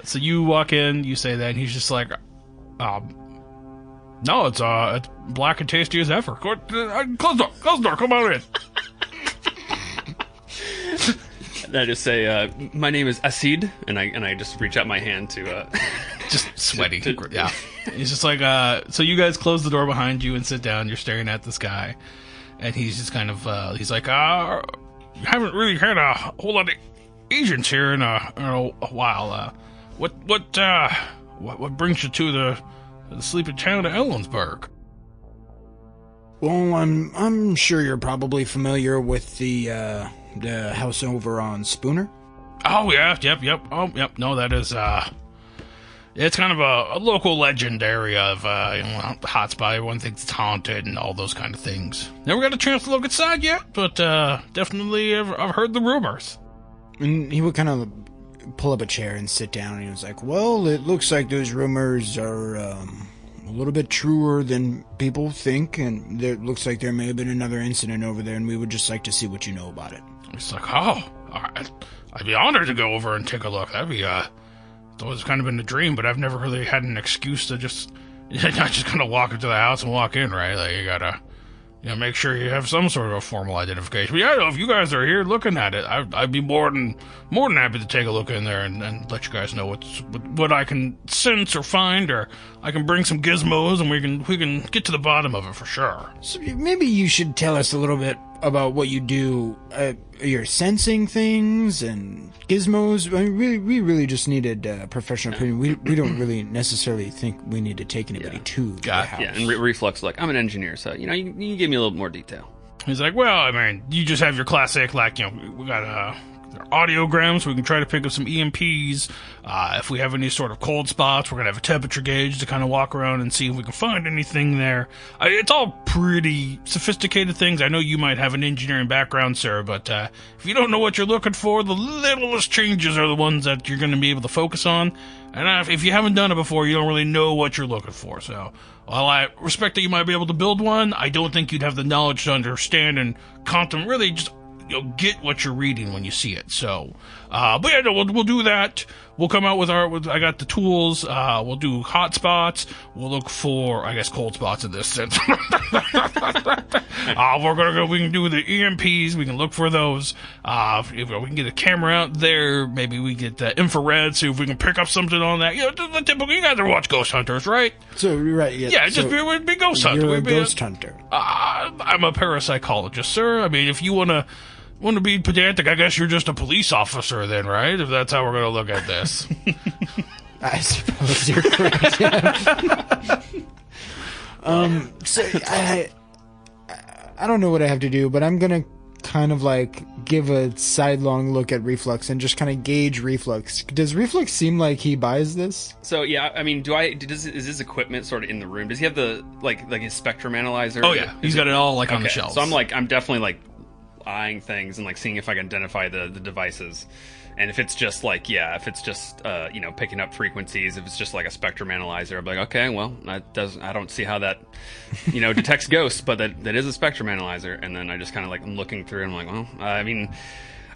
So you walk in, you say that, and he's just like, no, it's black and tasty as ever. Close the door, come on in. And I just say, my name is Acid, and I just reach out my hand to just sweaty. Yeah. He's just like, so you guys close the door behind you and sit down. You're staring at this guy, and he's just kind of, he's like, you haven't really had a whole lot of agents here in a while. What brings you to the sleepy town of Ellensburg? Well, I'm sure you're probably familiar with the house over on Spooner. Oh yeah, yep. Oh yep. No, that is it's kind of a local legend area of hotspot. Everyone thinks it's haunted and all those kind of things. Never got a chance to look inside yet, but definitely I've heard the rumors. And he would kind of pull up a chair and sit down, and he was like, well, it looks like those rumors are a little bit truer than people think, and it looks like there may have been another incident over there, and we would just like to see what you know about it. It's like, I'd be honored to go over and take a look. That'd be it's always kind of been a dream, but I've never really had an excuse to not just gonna walk into the house and walk in, right? Like you gotta make sure you have some sort of a formal identification. But yeah, if you guys are here looking at it, I'd be more than happy to take a look in there and let you guys know what I can sense or find, or I can bring some gizmos and we can get to the bottom of it for sure. So maybe you should tell us a little bit about what you do. You're sensing things and gizmos. I mean, we really just needed professional opinion. We don't really necessarily think we need to take anybody to the house. Yeah, and Reflux, like, I'm an engineer, so, you can give me a little bit more detail. He's like, well, I mean, you just have your classic, like, we got audiograms, so we can try to pick up some EMPs. If we have any sort of cold spots, we're going to have a temperature gauge to kind of walk around and see if we can find anything there. It's all pretty sophisticated things. I know you might have an engineering background, sir, but if you don't know what you're looking for, the littlest changes are the ones that you're going to be able to focus on. And if you haven't done it before, you don't really know what you're looking for. So, while I respect that you might be able to build one, I don't think you'd have the knowledge to understand and really just get what you're reading when you see it. So, but yeah, no, we'll do that. We'll come out I got the tools. We'll do hot spots. We'll look for, I guess, cold spots in this sense. We can do the EMPs. We can look for those. If we can get a camera out there, maybe we get the infrared, see if we can pick up something on that. The typical, you guys ever watch Ghost Hunters, right? So, right, yeah. Yeah, so we'd be Ghost Hunter. You're a ghost hunter. I'm a parapsychologist, sir. I mean, if you want to be pedantic, I guess you're just a police officer then, right? If that's how we're going to look at this. I suppose you're correct. Yeah. So I don't know what I have to do, but I'm going to kind of like give a sidelong look at Reflux and just kind of gauge Reflux. Does Reflux seem like he buys this? So yeah, I mean, is his equipment sort of in the room? Does he have the like his spectrum analyzer? Oh yeah, he's got it all like on the shelves. So I'm definitely like eyeing things and like seeing if I can identify the devices. And if it's just like, if it's just, picking up frequencies, if it's just like a spectrum analyzer, I'm like, okay, well, I don't see how that, detects ghosts, but that is a spectrum analyzer. And then I just kind of like, I'm looking through and I'm like,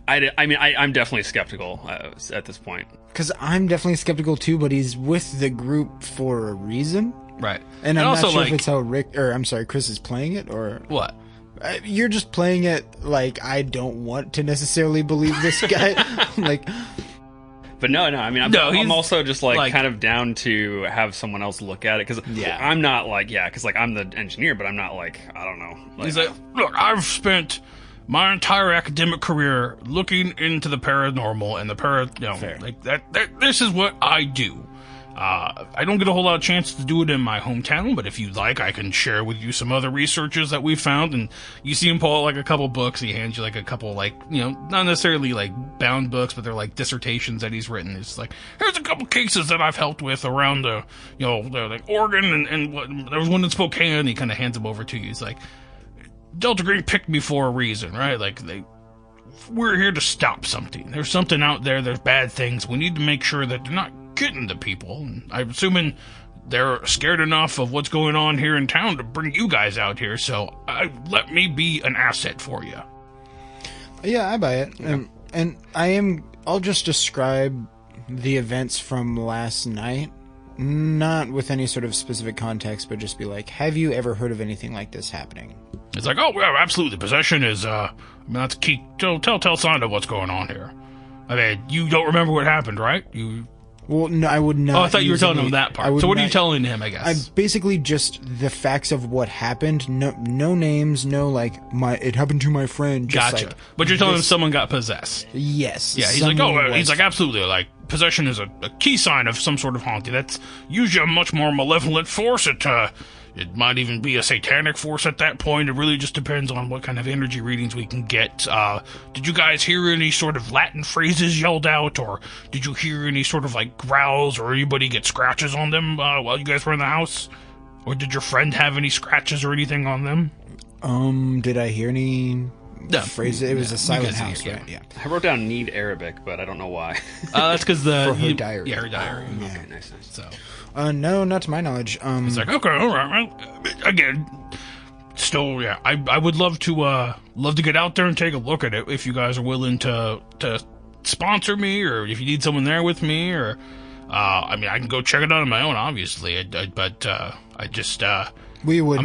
well, I'm definitely skeptical at this point. Because I'm definitely skeptical too, but he's with the group for a reason. Right. And I'm also, not sure if it's how Chris is playing it, or... What? You're just playing it like I don't want to necessarily believe this guy. But no, I'm also just like kind of down to have someone else look at it, because I'm not like, because like I'm the engineer, but I'm not like, I don't know. He's like, look, I've spent my entire academic career looking into the paranormal and the like that. This is what I do. I don't get a whole lot of chance to do it in my hometown, but if you'd like, I can share with you some other researches that we found. And you see him pull out like a couple books. He hands you like a couple, like, not necessarily like bound books, but they're like dissertations that he's written. It's like, here's a couple cases that I've helped with around the like Oregon and there was one in Spokane. And he kind of hands them over to you. He's like, Delta Green picked me for a reason, right? Like we're here to stop something. There's something out there. There's bad things. We need to make sure that they're not getting to people. And I'm assuming they're scared enough of what's going on here in town to bring you guys out here. So let me be an asset for you. Yeah, I buy it. Yeah. And I'll just describe the events from last night, not with any sort of specific context, but just be like, have you ever heard of anything like this happening? It's like, oh, yeah, absolutely. Possession is, that's a key telltale sign of what's going on here. I mean, you don't remember what happened, right? Well, no, I would not. Oh, I thought you were telling him that part. So what are you telling him, I guess? I'm basically just the facts of what happened. No names, no, like, it happened to my friend. Just gotcha. Like, but you're telling him someone got possessed. Yes. Yeah, he's like, absolutely. Like, possession is a key sign of some sort of haunting. That's usually a much more malevolent force. It might even be a satanic force at that point. It really just depends on what kind of energy readings we can get. Did you guys hear any sort of Latin phrases yelled out, or did you hear any sort of like growls, or anybody get scratches on them while you guys were in the house? Or did your friend have any scratches or anything on them? Did I hear any phrases? It was a silent house, right? Yeah. I wrote down need Arabic, but I don't know why. That's because for her diary. Yeah, her diary. Yeah. Okay, nice. So. No, not to my knowledge. It's like, okay, all right. Again, still, yeah, I would love to get out there and take a look at it if you guys are willing to sponsor me, or if you need someone there with me, or I can go check it out on my own, obviously. But I'm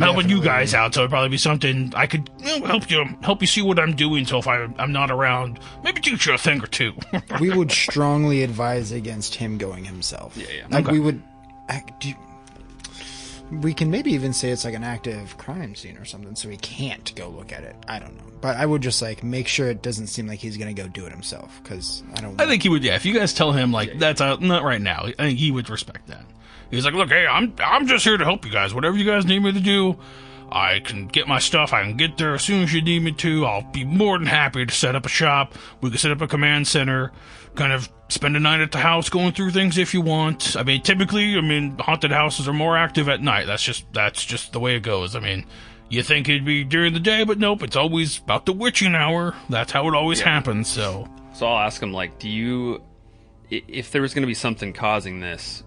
helping you guys out, so it'd probably be something I could help you see what I'm doing. So if I'm not around, maybe teach you a thing or two. We would strongly advise against him going himself. Yeah. Like okay. We would. We can maybe even say it's like an active crime scene or something, so he can't go look at it. I don't know, but I would just like make sure it doesn't seem like he's gonna go do it himself, because I think he would. Yeah, if you guys tell him like that's not right now, I think he would respect that. He's like, look, hey, I'm just here to help you guys. Whatever you guys need me to do, I can get my stuff. I can get there as soon as you need me to. I'll be more than happy to set up a shop. We can set up a command center, kind of spend a night at the house going through things if you want. I mean, typically, haunted houses are more active at night. That's just the way it goes. I mean, you think it'd be during the day, but nope, it's always about the witching hour. That's how it always happens, so. So I'll ask him, like, if there was going to be something causing this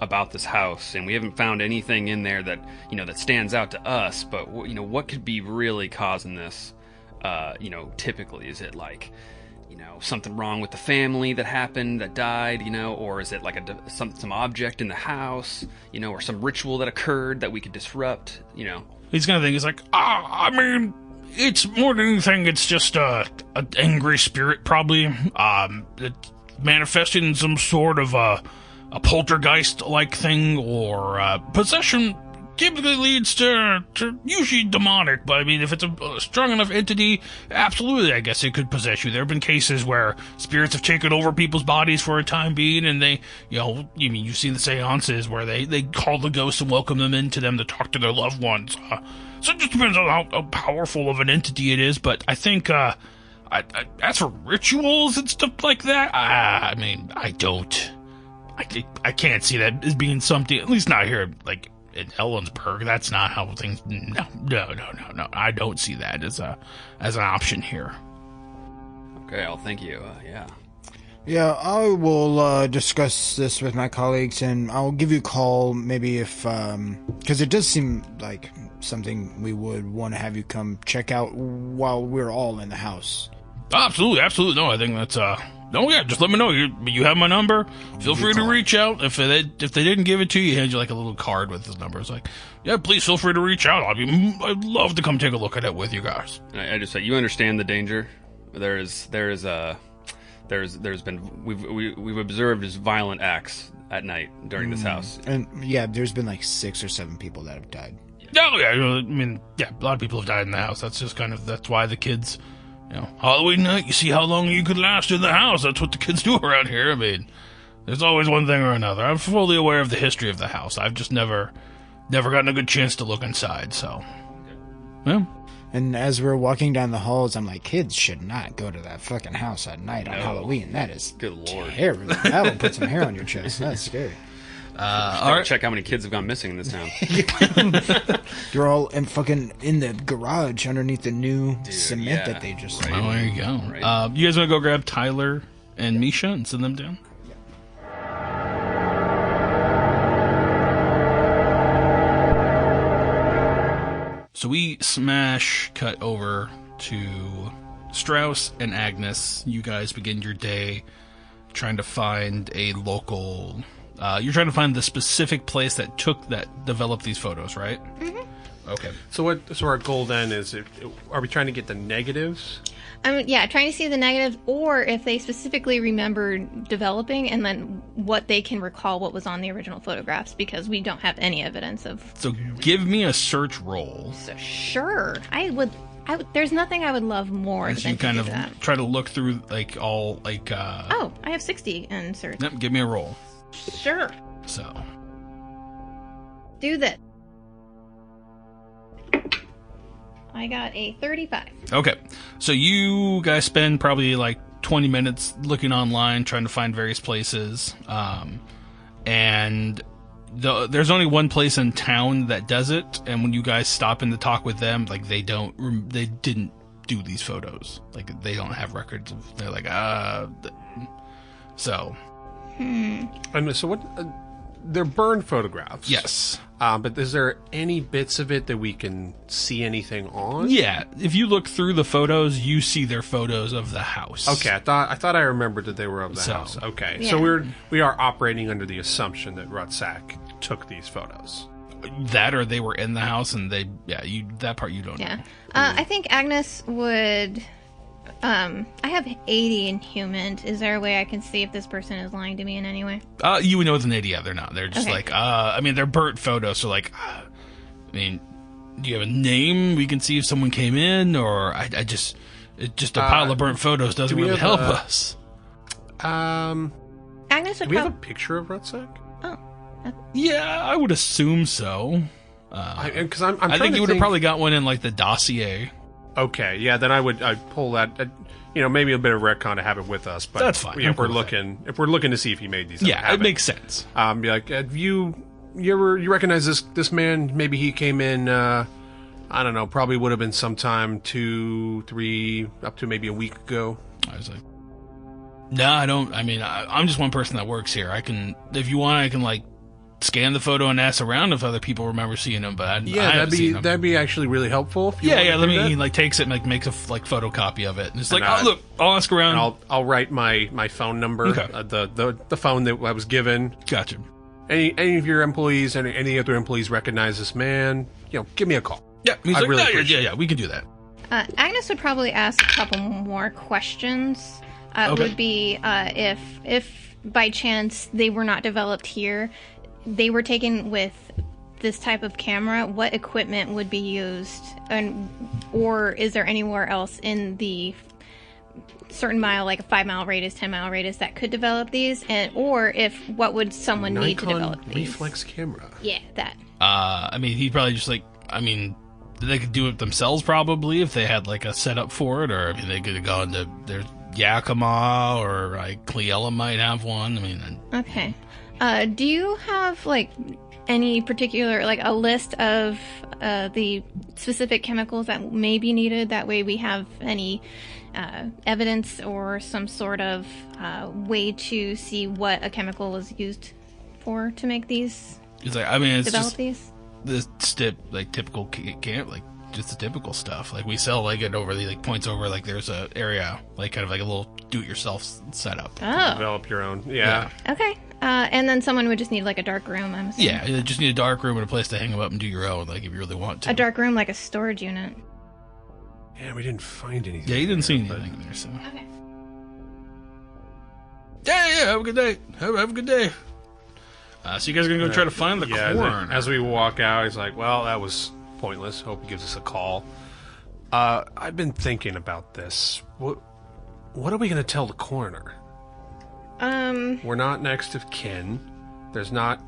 about this house, and we haven't found anything in there that, that stands out to us, but, what could be really causing this, typically? Is it like, something wrong with the family that happened, that died, or is it like some object in the house, or some ritual that occurred that we could disrupt, He's gonna think, he's like, it's more than anything, it's just an angry spirit, probably, it manifested in some sort of a poltergeist-like thing, or possession typically leads to usually demonic, but if it's a strong enough entity, absolutely, I guess it could possess you. There have been cases where spirits have taken over people's bodies for a time being, and they, you've seen the seances where they call the ghosts and welcome them into them to talk to their loved ones. So it just depends on how powerful of an entity it is, but I think, as for rituals and stuff like that, I can't see that as being something, at least not here, like, in Ellensburg. That's not how things. No. I don't see that as an option here. Okay, well, thank you. Yeah. Yeah, I will discuss this with my colleagues, and I'll give you a call maybe if, because it does seem like something we would want to have you come check out while we're all in the house. Absolutely. No, I think that's, just let me know. You have my number. Feel free to reach out. If they didn't give it to you, hand you like a little card with his number. It's like, yeah, please feel free to reach out. I'd love to come take a look at it with you guys. I just say, you understand the danger. There's been we've observed his violent acts at night during this house. And yeah, there's been like 6 or 7 people that have died. Oh, yeah, a lot of people have died in the house. That's just that's why the kids, Halloween night, you see how long you could last in the house. That's what the kids do around here. I mean, there's always one thing or another. I'm fully aware of the history of the house. I've just never gotten a good chance to look inside, so. Yeah. And as we're walking down the halls, I'm like, kids should not go to that fucking house at night on Halloween. That is Good Lord. terrible. That will put some hair on your chest. That's scary. All right. Check how many kids have gone missing in this town. You're all in the garage underneath the new cement that they just... Right. Oh, there you go. Right. You guys want to go grab Tyler and Misha and send them down? So we smash cut over to Strauss and Agnes. You guys begin your day trying to find a local... you're trying to find the specific place that developed these photos, right? Mm-hmm. Okay. So our goal then is, are we trying to get the negatives? Trying to see the negatives, or if they specifically remember developing, and then what they can recall what was on the original photographs, because we don't have any evidence of... So give me a search roll. So sure. I would there's nothing I would love more As than you to kind do of that. try to look through, Oh, I have 60 in search. Yep, give me a roll. Sure. So. Do this. I got a 35. Okay. So you guys spend probably like 20 minutes looking online, trying to find various places. And there's only one place in town that does it. And when you guys stop in to talk with them, like they didn't do these photos. Like they don't have records of, they're like, so. And so what? They're burned photographs. Yes. But is there any bits of it that we can see anything on? Yeah. If you look through the photos, you see their photos of the house. Okay, I thought I remembered that they were of the house. Okay, Yeah. so we are operating under the assumption that Rutsak took these photos. That, or they were in the house and that part you don't know. Yeah. I think Agnes would... I have 80 in human. Is there a way I can see if this person is lying to me in any way? You would know it's an idiot. They're not. They're just Okay. they're burnt photos. So do you have a name? We can see if someone came in, or it's just a pile of burnt photos doesn't do we really have help us. Agnes would Do we have a picture of Rutsak? Oh. Yeah, I would assume so. Because I'm I think you would have probably got one in like the dossier. Okay, yeah, then I'd pull that. Maybe a bit of retcon to have it with us, but That's fine. Yeah, I'm if we're cool with looking, to see if he made these. Yeah, it makes sense. Be like, you recognize this man? Maybe he came in. I don't know. Probably would have been sometime 2, 3, up to maybe a week ago. I was like, no, I don't. I'm just one person that works here. If you want, I can like scan the photo and ask around if other people remember seeing him. But that'd be actually really helpful. If you want to Let do me. that. He like takes it and like makes a photocopy of it. And it's like, And, look, I'll ask around. And I'll write my phone number, Okay. the phone that I was given. Gotcha. Any of your employees, any other employees recognize this man? Give me a call. Yeah, he's I'd like, really yeah, appreciate we can do that. Agnes would probably ask a couple more questions. Okay. Would be if by chance they were not developed here, they were taken with this type of camera, what equipment would be used, or is there anywhere else in the certain mile, like a 5-mile radius, 10-mile radius, that could develop these, or what would someone need to develop these? reflex camera. Yeah, that. He'd probably just they could do it themselves probably if they had like a setup for it, or they could have gone to their Yakima, or like Cleella might have one. Okay. Do you have like any particular, like a list of the specific chemicals that may be needed. That way we have any evidence or some sort of way to see what a chemical is used for to make these, It's like, I mean, it's develop just these. this typical camp, like just the typical stuff. Like we sell like it over the like points over like there's a area like kind of like a little do-it-yourself setup. Oh, Develop your own. Yeah. okay. And then someone would just need like a dark room, I'm assuming. Yeah, you just need a dark room and a place to hang them up and do your own, like if you really want to. A dark room, like a storage unit. Yeah, we didn't find anything. Yeah, you didn't see there, anything in there, so. Okay. Yeah, have a good day. Have a good day. So you guys are gonna go try to find the Yeah, coroner. as we walk out, he's like, well, that was pointless. Hope he gives us a call. I've been thinking about this. What are we going to tell the coroner? We're not next of kin. There's not,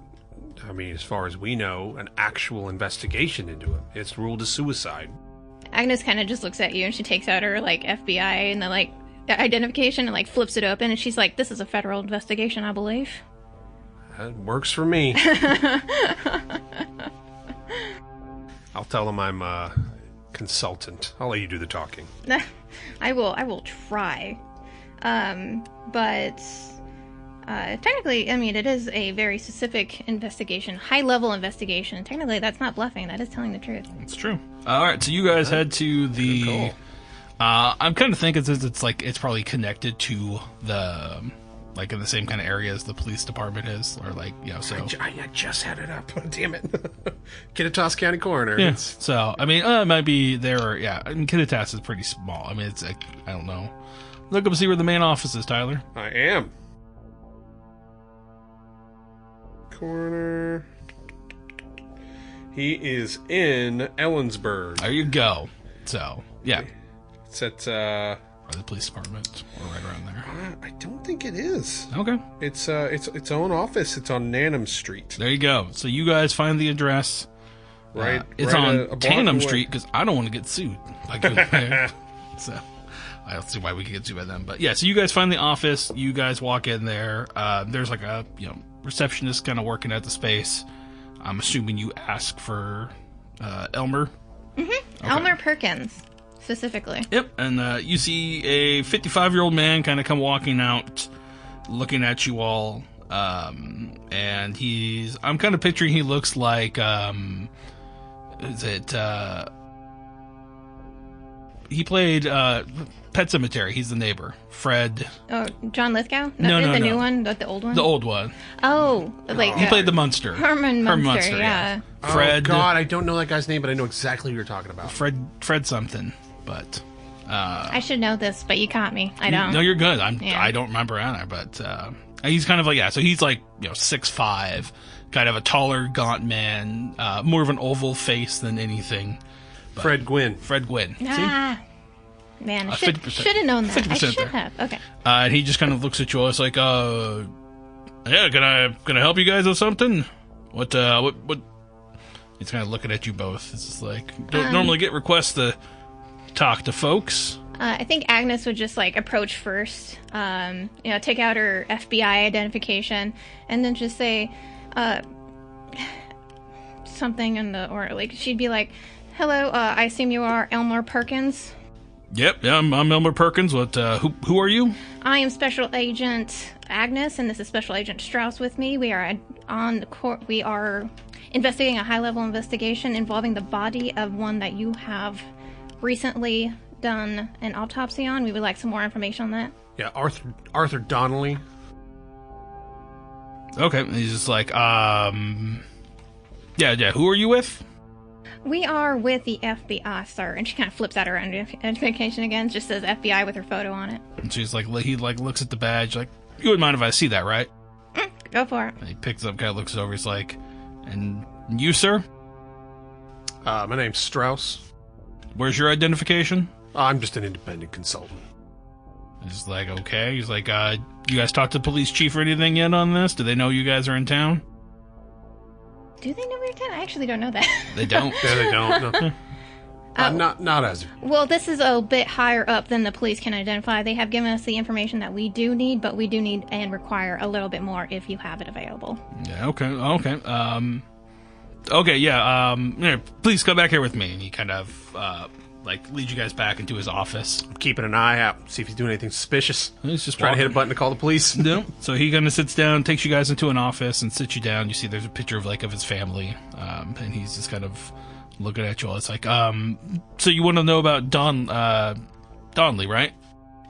I mean, as far as we know, an actual investigation into it. It's ruled a suicide. Agnes kind of just looks at you and she takes out her like FBI and the like identification and like flips it open and she's like, "This is a federal investigation, I believe." That works for me. I'll tell them I'm a consultant. I'll let you do the talking. I will try. But technically, I mean, it is a very specific investigation, high-level investigation. Technically, that's not bluffing. That is telling the truth. It's true. All right, so you guys head to the. Good I'm kind of thinking since it's like it's probably connected to the, like in the same kind of area as the police department is, or like so. I just had it up. Damn it. Kittitas County Coroner. Yeah. It's- So I mean, it might be there. Or, yeah, I mean, Kittitas is pretty small. I mean, it's like, I don't know. Look up and see where the main office is, Tyler. I am. Coroner. He is in Ellensburg. There you go. So yeah, It's at, or the police department, or right around there. I don't think it is. Okay, It's its own office. It's on Nanham Street. there you go. So you guys find the address. Right. It's right on a block Tandem away. Street because I don't want to get sued. Like, so I don't see why we could get sued by them. But yeah, so you guys find the office. You guys walk in there. There's like a receptionist kind of working at the space. I'm assuming you ask for Elmer. Elmer Perkins, specifically. Yep, and you see a 55-year-old man kind of come walking out, looking at you all. And I'm kind of picturing he looks like, he played Pet Sematary. He's the neighbor, Fred, Oh, John Lithgow? No, the no. new one, the old one. the old one. Oh, like He played the Munster. Herman Munster. Yeah. Fred. Oh, God, I don't know that guy's name, but I know exactly who you're talking about. Fred something, but I should know this, but you caught me. I don't. no, you're good. Yeah. I don't remember either, but he's kind of like so he's like 6'5", kind of a taller, gaunt man, more of an oval face than anything. Fred Gwynn. Fred Gwynn. See? Ah, man, I 50%. should have known that. I 50% should there. have. Okay. And he just kind of looks at you all. It's like, yeah, can I help you guys with something? What? He's kind of looking at you both. It's just like, don't normally get requests to talk to folks. I think Agnes would just like approach first, take out her FBI identification, and then just say something or like she'd be like, "Hello, I assume you are Elmer Perkins. Yep, yeah, I'm Elmer Perkins. What? Who are you? I am Special Agent Agnes, and this is Special Agent Strauss with me. We are on the court. We are investigating a high-level investigation involving the body of one that you have recently done an autopsy on. We would like some more information on that." Yeah, Arthur Donnelly. Okay, and he's just like, yeah. Who are you with? We are with the FBI, sir. And she kind of flips out her identification again. Just says FBI with her photo on it. And she's like, he like looks at the badge, like, you wouldn't mind if I see that, right? Go for it. And he picks up, kind of looks over. He's like, and you, sir? My name's Strauss. Where's your identification? I'm just an independent consultant. He's like, okay. He's like, you guys talked to the police chief or anything yet on this? Do they know you guys are in town? Do they know we're in? I actually don't know that. They don't. Yeah, they don't. No. Not as. Well, this is a bit higher up than the police can identify. They have given us the information that we do need, but we do need and require a little bit more if you have it available. Yeah, okay. Okay, yeah. Please come back here with me. And he kind of leads you guys back into his office. I'm keeping an eye out, see if he's doing anything suspicious. He's just Trying to hit a walking. button to call the police. No. So he kind of sits down, takes you guys into an office, and sits you down. You see, there's a picture of his family, and he's just kind of looking at you all. It's like, so you want to know about Donley, right?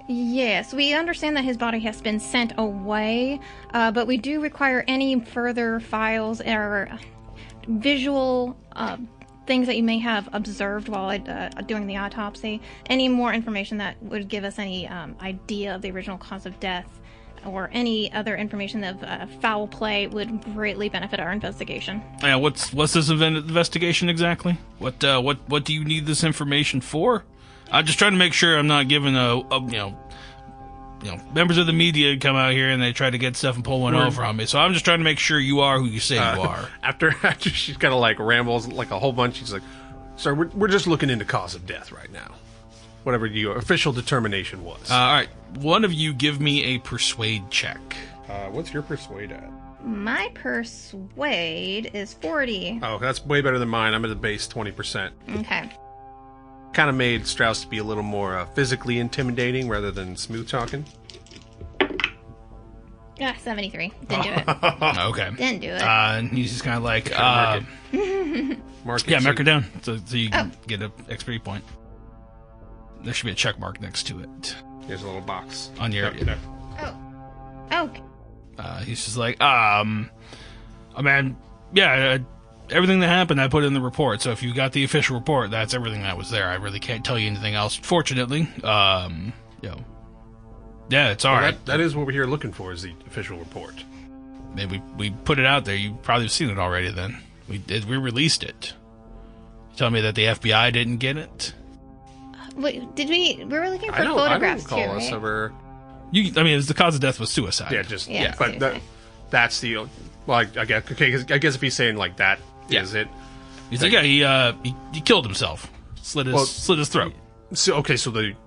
Yes, we understand that his body has been sent away, but we do require any further files or visual things that you may have observed while doing the autopsy. Any more information that would give us any idea of the original cause of death, or any other information of foul play would greatly benefit our investigation. Yeah, what's this investigation exactly? What do you need this information for? I'm just trying to make sure I'm not giving members of the media come out here and they try to get stuff and pull one over on me. So I'm just trying to make sure you are who you say you are. After she's kind of rambles a whole bunch, she's like, "Sir, we're just looking into cause of death right now. Whatever your official determination was." All right, one of you give me a persuade check. What's your persuade at? My persuade is 40. Oh, that's way better than mine. I'm at the base 20%. Okay. Kind of made Strauss to be a little more physically intimidating rather than smooth talking. 73. Didn't do it. Okay. Didn't do it. And he's just kind of like, Mark it. mark it down so you can get an XP point. There should be a check mark next to it. There's a little box On your... Yep, there. Okay. He's just like, man, yeah, everything that happened I put in the report. So if you got the official report, that's everything that was there. I really can't tell you anything else. Fortunately, yeah, it's all right. That is what we're here looking for, is the official report. Maybe we put it out there. You probably have seen it already. Then we released it. You tell me that the FBI didn't get it. Wait, did we? We were looking for I don't photographs recall too, us right? ever. It was the cause of death was suicide. Yeah, just Yeah, but suicide. that's the. Well, I guess. Okay, I guess if he's saying that Yeah. is it. He's like, yeah, he killed himself, slit his throat. So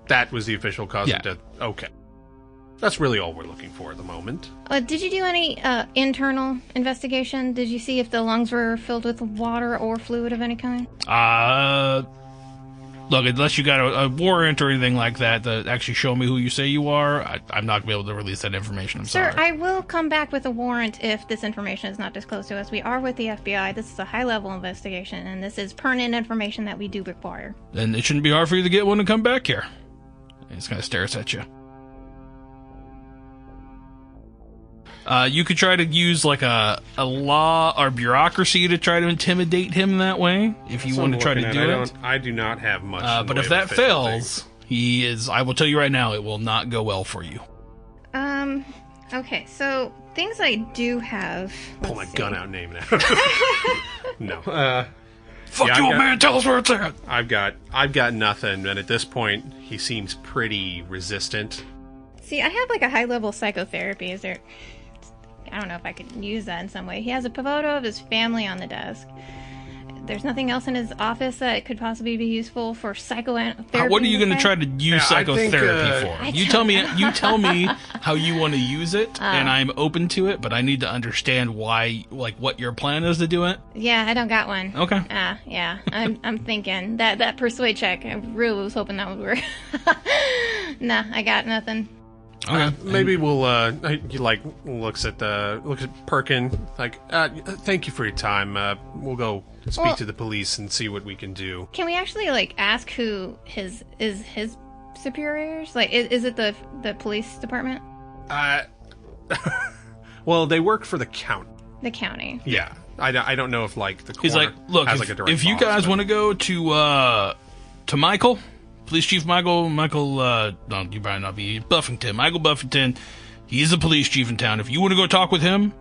that was the official cause Yeah. of death. Okay, that's really all we're looking for at the moment. Did you do any internal investigation? Did you see if the lungs were filled with water or fluid of any kind? Look, unless you got a warrant or anything like that actually show me who you say you are, I'm not going to be able to release that information. I'm Sir, sorry. I will come back with a warrant if this information is not disclosed to us. We are with the FBI. This is a high-level investigation, and this is pertinent information that we do require. Then it shouldn't be hard for you to get one to come back here. He just kind of stares at you. You could try to use a law or bureaucracy to try to intimidate him that way, if you want to try to do it. I do not have much. in the But way if of that official fails, things. I will tell you right now, it will not go well for you. Okay, so things I do have. Pull my let's see. gun out, and name it. No. Fuck Yeah, you, I've got- man, tell us where it's at! I've got nothing, and at this point, he seems pretty resistant. See, I have a high-level psychotherapy. Is there? I don't know if I could use that in some way. He has a photo of his family on the desk. There's nothing else in his office that could possibly be useful for psychotherapy. What are you going to in this try way? to use Yeah, I think, psychotherapy I for? You don't tell me how you want to use it, and I'm open to it, but I need to understand why, what your plan is to do it. Yeah, I don't got one. Okay. Yeah. I'm thinking that persuade check. I really was hoping that would work. Nah, I got nothing. Okay. Maybe we'll. He looks at Perkin. Thank you for your time. We'll go speak Well- to the police and see what we can do. Can we actually ask who his superiors? Is it the police department? Well, they work for the county. The county. Yeah, I don't know if the He's coroner like, look, has if, a direct if you boss, guys but- want to go to Michael, Police Chief Michael, no, you probably not be Buffington. Michael Buffington, he's the police chief in town. If you want to go talk with him,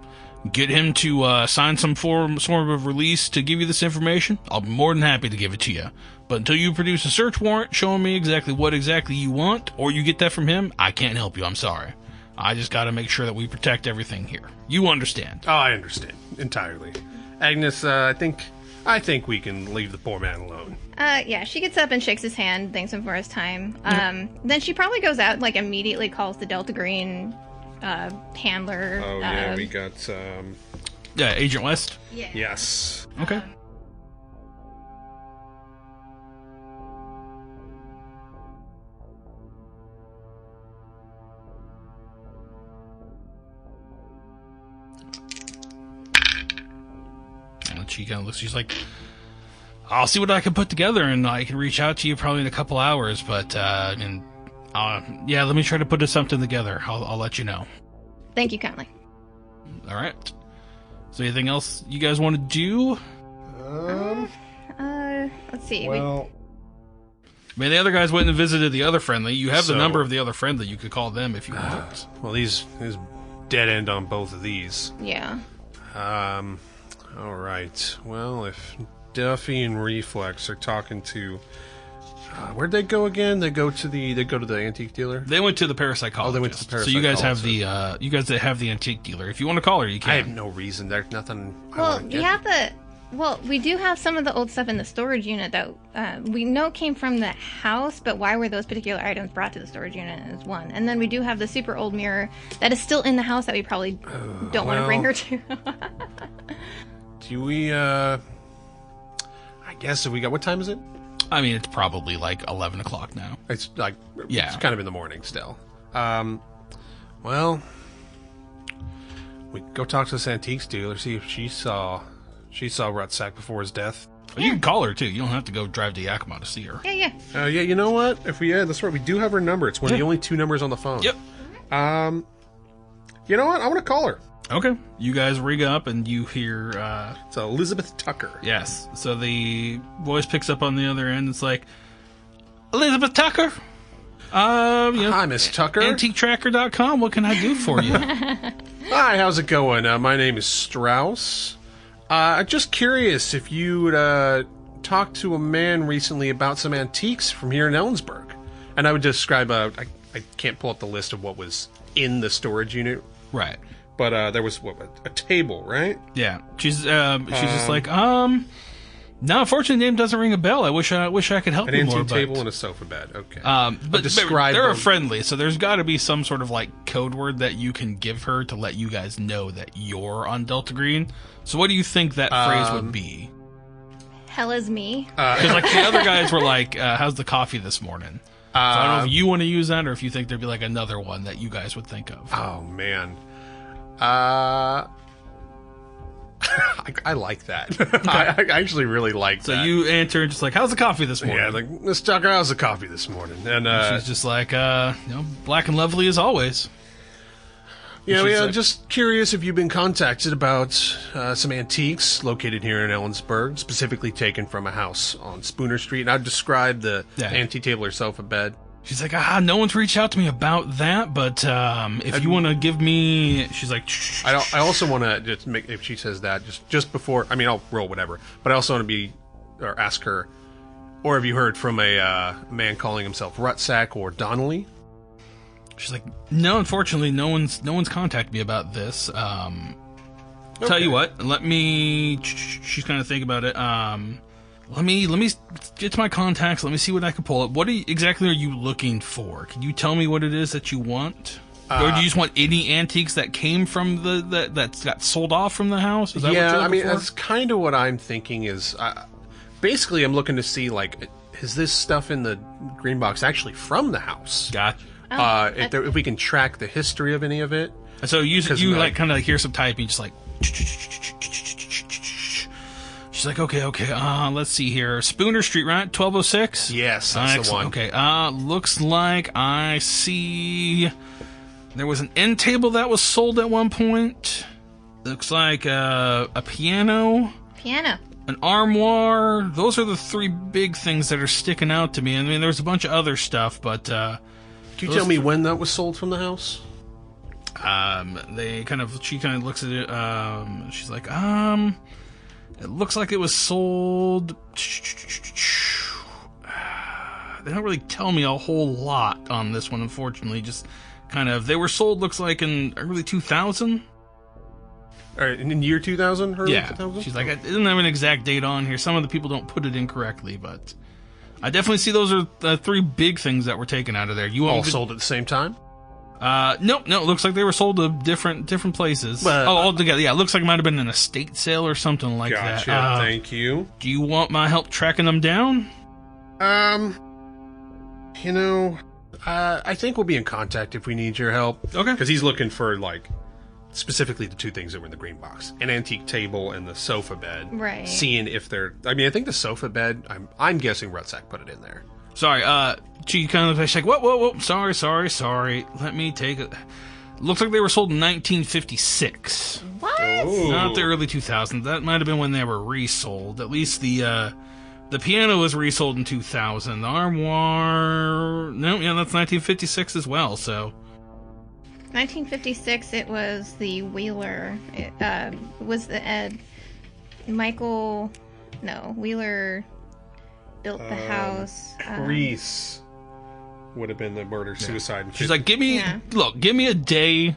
get him to sign some form of release to give you this information, I'll be more than happy to give it to you. But until you produce a search warrant showing me exactly what you want, or you get that from him, I can't help you. I'm sorry. I just got to make sure that we protect everything here. You understand? Oh, I understand entirely. Agnes, I think we can leave the poor man alone. Yeah, she gets up and shakes his hand, thanks him for his time. Then she probably goes out and immediately calls the Delta Green handler. Oh yeah, we got Agent West. Yeah. Yes. Okay. And she kind of looks. She's like, "I'll see what I can put together, and I can reach out to you probably in a couple hours. But let me try to put something together. I'll let you know." Thank you kindly. All right. So, anything else you guys want to do? Let's see. Well, I mean, the other guys went and visited the other friendly. You have the So- number of the other friendly. You could call them if you want. well, these dead end on both of these. Yeah. All right. Well, if Duffy and Reflex are talking to, where'd they go again? They go to the antique dealer. They went to the parapsychologist. Oh, they went to the So you guys have parapsychologist. you guys that have the antique dealer. If you want to call her, you I have can. no reason. There's nothing. I Well, wanna you get. have the. Well, we do have some of the old stuff in the storage unit that we know came from the house, but why were those particular items brought to the storage unit is one. And then we do have the super old mirror that is still in the house that we probably don't want to bring her to. Do we? I guess if we got. What time is it? I mean, it's probably like 11 o'clock now. It's like Yeah. It's kind of in the morning still. Well, we go talk to this antiques dealer, see if she saw Rutsack before his death. You can call her too. You don't have to go drive to Yakima to see her. Yeah. Yeah, you know what? That's right. We do have her number. It's one of the only two numbers on the phone. Yep. You know what? I want to call her. Okay. You guys rig up and you hear. It's Elizabeth Tucker. Yes. So the voice picks up on the other end. It's like, Elizabeth Tucker. Hi, Miss Tucker. AntiqueTracker.com. What can I do for you? Hi, how's it going? My name is Strauss. Just curious if you would talked to a man recently about some antiques from here in Ellensburg. And I would describe I can't pull up the list of what was in the storage unit, Right. but there was a table, right? Yeah. She's just like, no, unfortunately, the name doesn't ring a bell. I wish I could help An you more. antique table but, and a sofa bed. Okay. but describe they're them. friendly, so there's got to be some sort of like code word that you can give her to let you guys know that you're on Delta Green. So what do you think that phrase would be? Hell is me. Because like the other guys were like, "How's the coffee this morning?" So I don't know if you want to use that or if you think there'd be like another one that you guys would think of. Oh man. I like that. I actually really like So that. you answer just like, "How's the coffee this morning?" Yeah, like, Miss Tucker, how's the coffee this morning? And She's just like, black and lovely as always. yeah, she's like- just curious if you've been contacted about some antiques located here in Ellensburg, specifically taken from a house on Spooner Street. And I'd describe the Yeah. antique table or sofa bed. She's like, no one's reached out to me about that, but if you want to give me... She's like... I also want to just make, if she says that, just before, I mean, I'll roll whatever, but I also want to ask her, or have you heard from a man calling himself Rutsack or Donnelly? She's like, no, unfortunately, no one's contacted me about this. Tell you what, let me... She's kind of thinking about it. Let me get to my contacts. Let me see what I can pull up. What exactly are you looking for? Can you tell me what it is that you want? Or do you just want any antiques that came from that got sold off from the house? Is that what you're Yeah, looking I mean, for? that's kind of what I'm thinking is, basically I'm looking to see, like, is this stuff in the green box actually from the house? Gotcha. If we can track the history of any of it. So you no. like kind of hear some typing, just like. She's like, okay. Let's see here. Spooner Street, right? 1206. Yes, that's the Excellent. one. Okay. Looks like I see. There was an end table that was sold at one point. Looks like a piano, Piano. an armoire. Those are the three big things that are sticking out to me. I mean, there's a bunch of other stuff, but. Can you tell me when that was sold from the house? She kind of looks at it. She's like, it looks like it was sold. They don't really tell me a whole lot on this one, unfortunately. Just kind of, they were sold, looks like in early 2000. Or in year 2000? Early Yeah. 2000? She's like, I didn't have an exact date on here. Some of the people don't put it in correctly, but I definitely see those are the three big things that were taken out of there. You all want sold at the same time? Nope. No, it looks like they were sold to different places. But- all together. Yeah, it looks like it might have been an estate sale or something like Gotcha. that. Thank you. Do you want my help tracking them down? I think we'll be in contact if we need your help. Okay. Because he's looking for, like, specifically the two things that were in the green box. An antique table and the sofa bed. Right. Seeing if they're... I mean, I think the sofa bed, I'm guessing Rutsack put it in there. Sorry, she kind of like, whoa, sorry. Let me take it. Looks like they were sold in 1956. What? Ooh. Not the early 2000s. That might have been when they were resold. At least the piano was resold in 2000. The armoire... No, yeah, that's 1956 as well, so... 1956, it was the Wheeler. It was the Michael... No, Wheeler built the house. Reese would have been the murder-suicide. She's like, give me a day.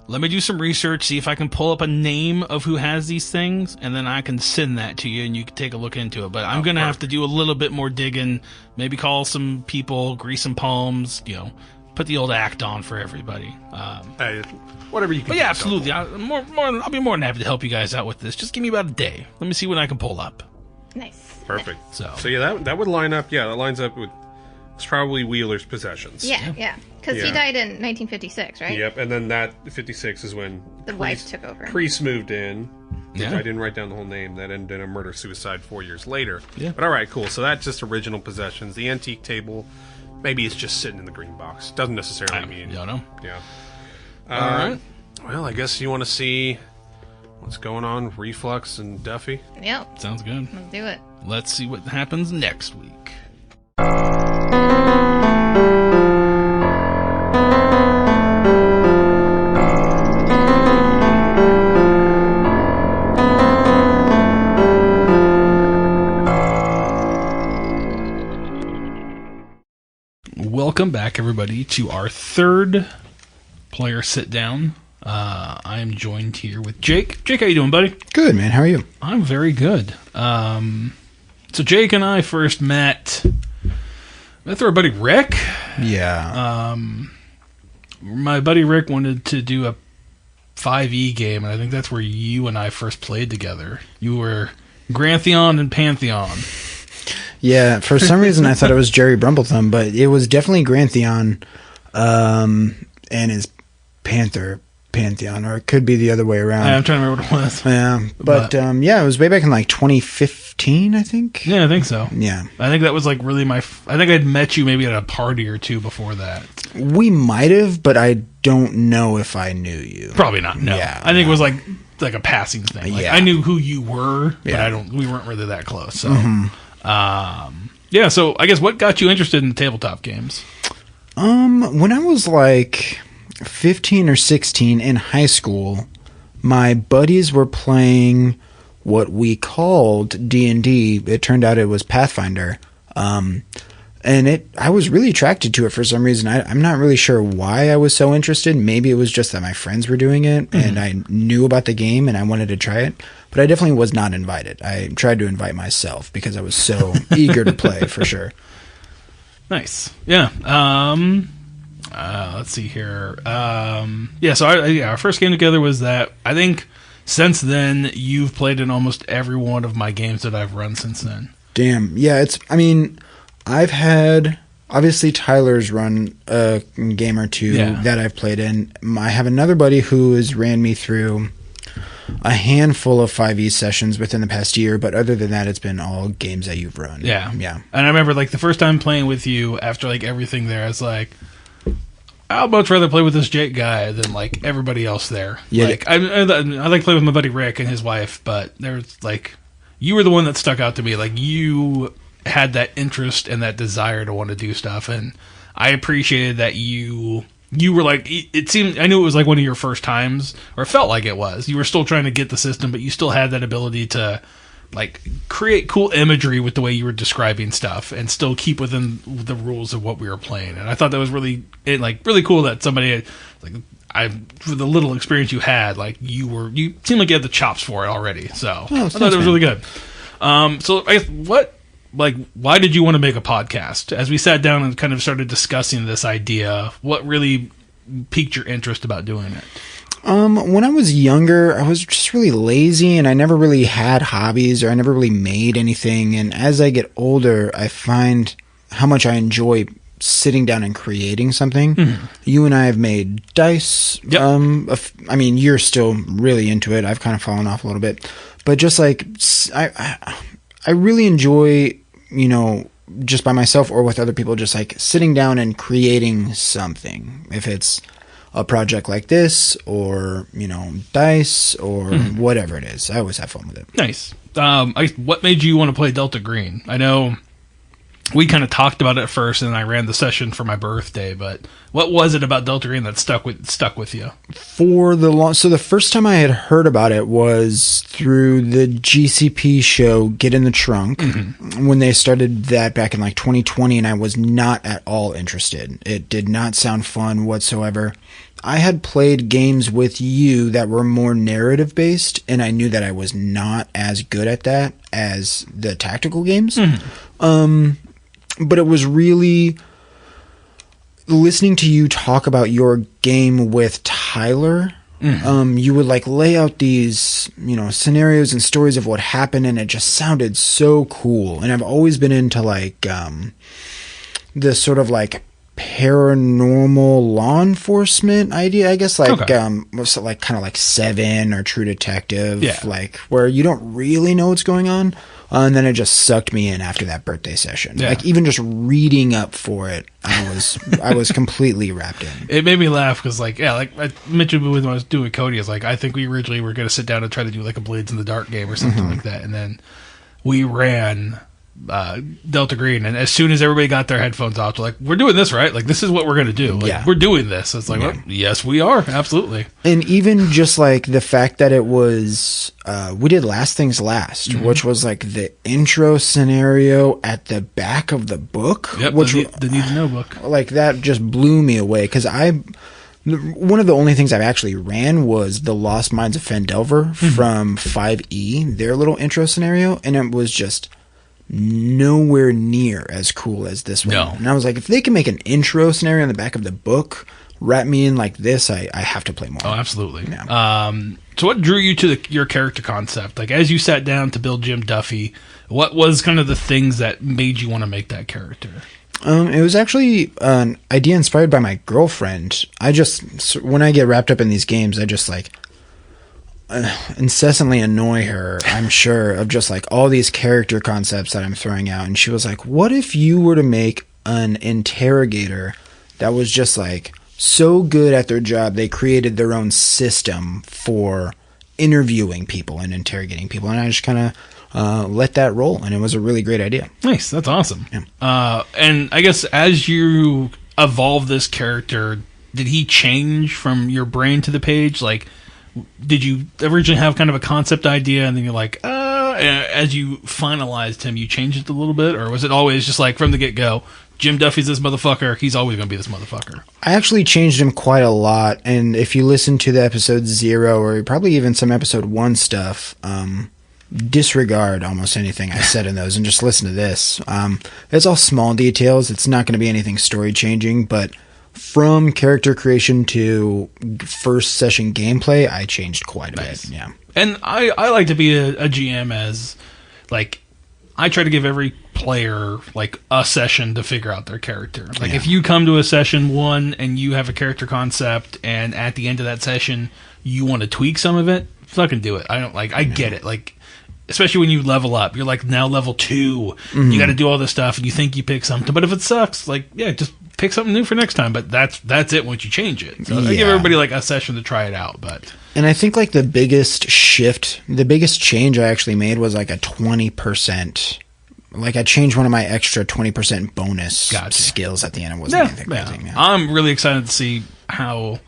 Let me do some research, see if I can pull up a name of who has these things, and then I can send that to you, and you can take a look into it. But I'm going to have to do a little bit more digging, maybe call some people, grease some palms, put the old act on for everybody. Whatever you can But do. yeah, absolutely. I'll be more than happy to help you guys out with this. Just give me about a day. Let me see what I can pull up. Nice. Perfect. So yeah, that would line up. Yeah, that lines up with... It's probably Wheeler's possessions. Yeah. Because he Yeah. died in 1956, right? Yep, and then that 56 is when The wife took over. Priest moved in. Which Yeah. I didn't write down the whole name. That ended in a murder-suicide 4 years later. Yeah. But all right, cool. So that's just original possessions. The antique table, maybe it's just sitting in the green box. Doesn't necessarily mean... you don't know. Yeah. All right. Well, I guess you want to see what's going on with Reflux and Duffy. Yep. Sounds good. Let's do it. Let's see what happens next week. Welcome back, everybody, to our third player sit-down. I am joined here with Jake. Jake, how you doing, buddy? Good, man. How are you? I'm very good. So Jake and I first met through our buddy Rick. Yeah. My buddy Rick wanted to do a 5e game, and I think that's where you and I first played together. You were Grantheon and Pantheon. Yeah, for some reason I thought it was Jerry Brumblethumb, but it was definitely Grantheon and his Pantheon, or it could be the other way around. I'm trying to remember what it was. Yeah, but yeah, it was way back in like 2015, I think. Yeah, I think so. Yeah. I think that was like really I think I'd met you maybe at a party or two before that. We might have, but I don't know if I knew you. Probably not, no. Yeah, I think it was like a passing thing. Like, Yeah. I knew who you were, but Yeah. we weren't really that close. So, yeah, so I guess what got you interested in tabletop games? When I was like 15 or 16 in high school, my buddies were playing what we called D&D. It turned out it was Pathfinder. And I was really attracted to it for some reason. I'm not really sure why I was so interested. Maybe it was just that my friends were doing it and I knew about the game and I wanted to try it. But I definitely was not invited. I tried to invite myself because I was so eager to play, for sure. Nice. Yeah. Let's see here. Yeah, so our first game together was that. I think since then, you've played in almost every one of my games that I've run since then. Damn. Yeah, I've had... Obviously, Tyler's run a game or two that I've played in. I have another buddy who has ran me through a handful of 5e sessions within the past year, but other than that, it's been all games that you've run. Yeah. Yeah. And I remember, like, the first time playing with you, after, like, everything there, I was like, I'd much rather play with this Jake guy than, like, everybody else there. Yeah. Like, I like to play with my buddy Rick and his wife, but there's, like, you were the one that stuck out to me. Like, you had that interest and that desire to want to do stuff, and I appreciated that you were like, it seemed, I knew it was like one of your first times, or it felt like it was. You were still trying to get the system, but you still had that ability to like create cool imagery with the way you were describing stuff and still keep within the rules of what we were playing. And I thought that was really cool that somebody like for the little experience you had, like you seemed like you had the chops for it already. So I thought it was really good. So I guess why did you want to make a podcast? As we sat down and kind of started discussing this idea, what really piqued your interest about doing it? When I was younger, I was just really lazy and I never really had hobbies or I never really made anything. And as I get older, I find how much I enjoy sitting down and creating something. You and I have made dice. Yep. I mean, you're still really into it. I've kind of fallen off a little bit, but just like I really enjoy, you know, just by myself or with other people, just like sitting down and creating something. If it's a project like this or, you know, dice or whatever it is, I always have fun with it. Nice. What made you want to play Delta Green? I know we kind of talked about it first, and I ran the session for my birthday. But what was it about Delta Green that stuck with you? So the first time I had heard about it was through the GCP show Get in the Trunk, when they started that back in like 2020, and I was not at all interested. It did not sound fun whatsoever. I had played games with you that were more narrative based, and I knew that I was not as good at that as the tactical games. But it was really listening to you talk about your game with Tyler. You would like lay out these, you know, scenarios and stories of what happened, and it just sounded so cool. And I've always been into like this sort of like paranormal law enforcement idea, I guess, like what's it, like kind of like Seven or True Detective, like where you don't really know what's going on. And then it just sucked me in after that birthday session. Yeah. Like even just reading up for it, I was completely wrapped in. It made me laugh because, like I mentioned when I was doing Cody, is like I think we originally were going to sit down and try to do like a Blades in the Dark game or something like that, and then we ran Delta Green, and as soon as everybody got their headphones off, they're like, "We're doing this, right? Like this is what we're going to do. Like we're doing this." It's like, well, yes, we are, absolutely. And even just like the fact that it was, we did Last Things Last, which was like the intro scenario at the back of the book, which the Need to Know book. Like that just blew me away because one of the only things I've actually ran was the Lost Mines of Phandelver from 5e, their little intro scenario, and it was just nowhere near as cool as this one. No. And I was like, if they can make an intro scenario on the back of the book, wrap me in like this, I have to play more. Oh, absolutely. Yeah. So what drew you to your character concept? Like as you sat down to build Jim Duffy, what was kind of the things that made you want to make that character? It was actually an idea inspired by my girlfriend. When I get wrapped up in these games, I just like incessantly annoy her, I'm sure, of just like all these character concepts that I'm throwing out. And she was like, what if you were to make an interrogator that was just like so good at their job they created their own system for interviewing people and interrogating people? And I just kind of let that roll, and it was a really great idea. Nice. That's awesome. Yeah. And I guess as you evolve this character, did he change from your brain to the page? Like, did you originally have kind of a concept idea, and then you're like, as you finalized him, you changed it a little bit? Or was it always just like from the get-go, Jim Duffy's this motherfucker, he's always going to be this motherfucker? I actually changed him quite a lot, and if you listen to the episode 0, or probably even some episode 1 stuff, disregard almost anything I said in those and just listen to this. It's all small details. It's not going to be anything story-changing, but from character creation to first session gameplay, I changed quite a bit. Yeah. And I like to be a GM as, like, I try to give every player, like, a session to figure out their character. Like, if you come to a session 1 and you have a character concept, and at the end of that session you want to tweak some of it, fucking do it. I get it. Like, especially when you level up, you're like now level 2. You got to do all this stuff, and you think you pick something, but if it sucks, like, yeah, just pick something new for next time. But that's it once you change it. So I give everybody like a session to try it out. But and I think like the biggest change I actually made was like a 20%. Like I changed one of my extra 20% bonus skills at the end. It wasn't anything crazy. Yeah. I'm really excited to see how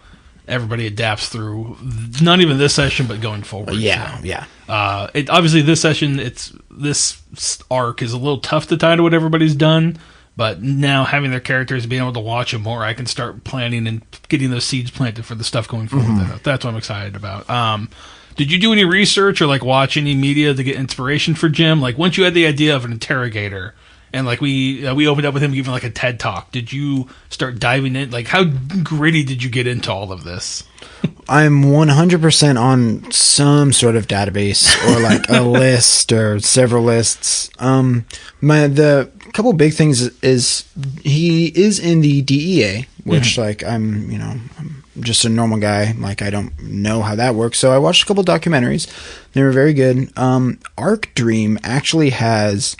everybody adapts through not even this session, but going forward. Yeah. Obviously this session, this arc is a little tough to tie to what everybody's done, but now having their characters, being able to watch them more, I can start planning and getting those seeds planted for the stuff going forward. That's what I'm excited about. Did you do any research or like watch any media to get inspiration for Jim? Like once you had the idea of an interrogator and like we opened up with him giving like a TED talk. Did you start diving in? Like, how gritty did you get into all of this? I'm 100% on some sort of database or like a list or several lists. The couple big things is he is in the DEA, which like I'm just a normal guy. Like, I don't know how that works. So I watched a couple documentaries. They were very good. Arc Dream actually has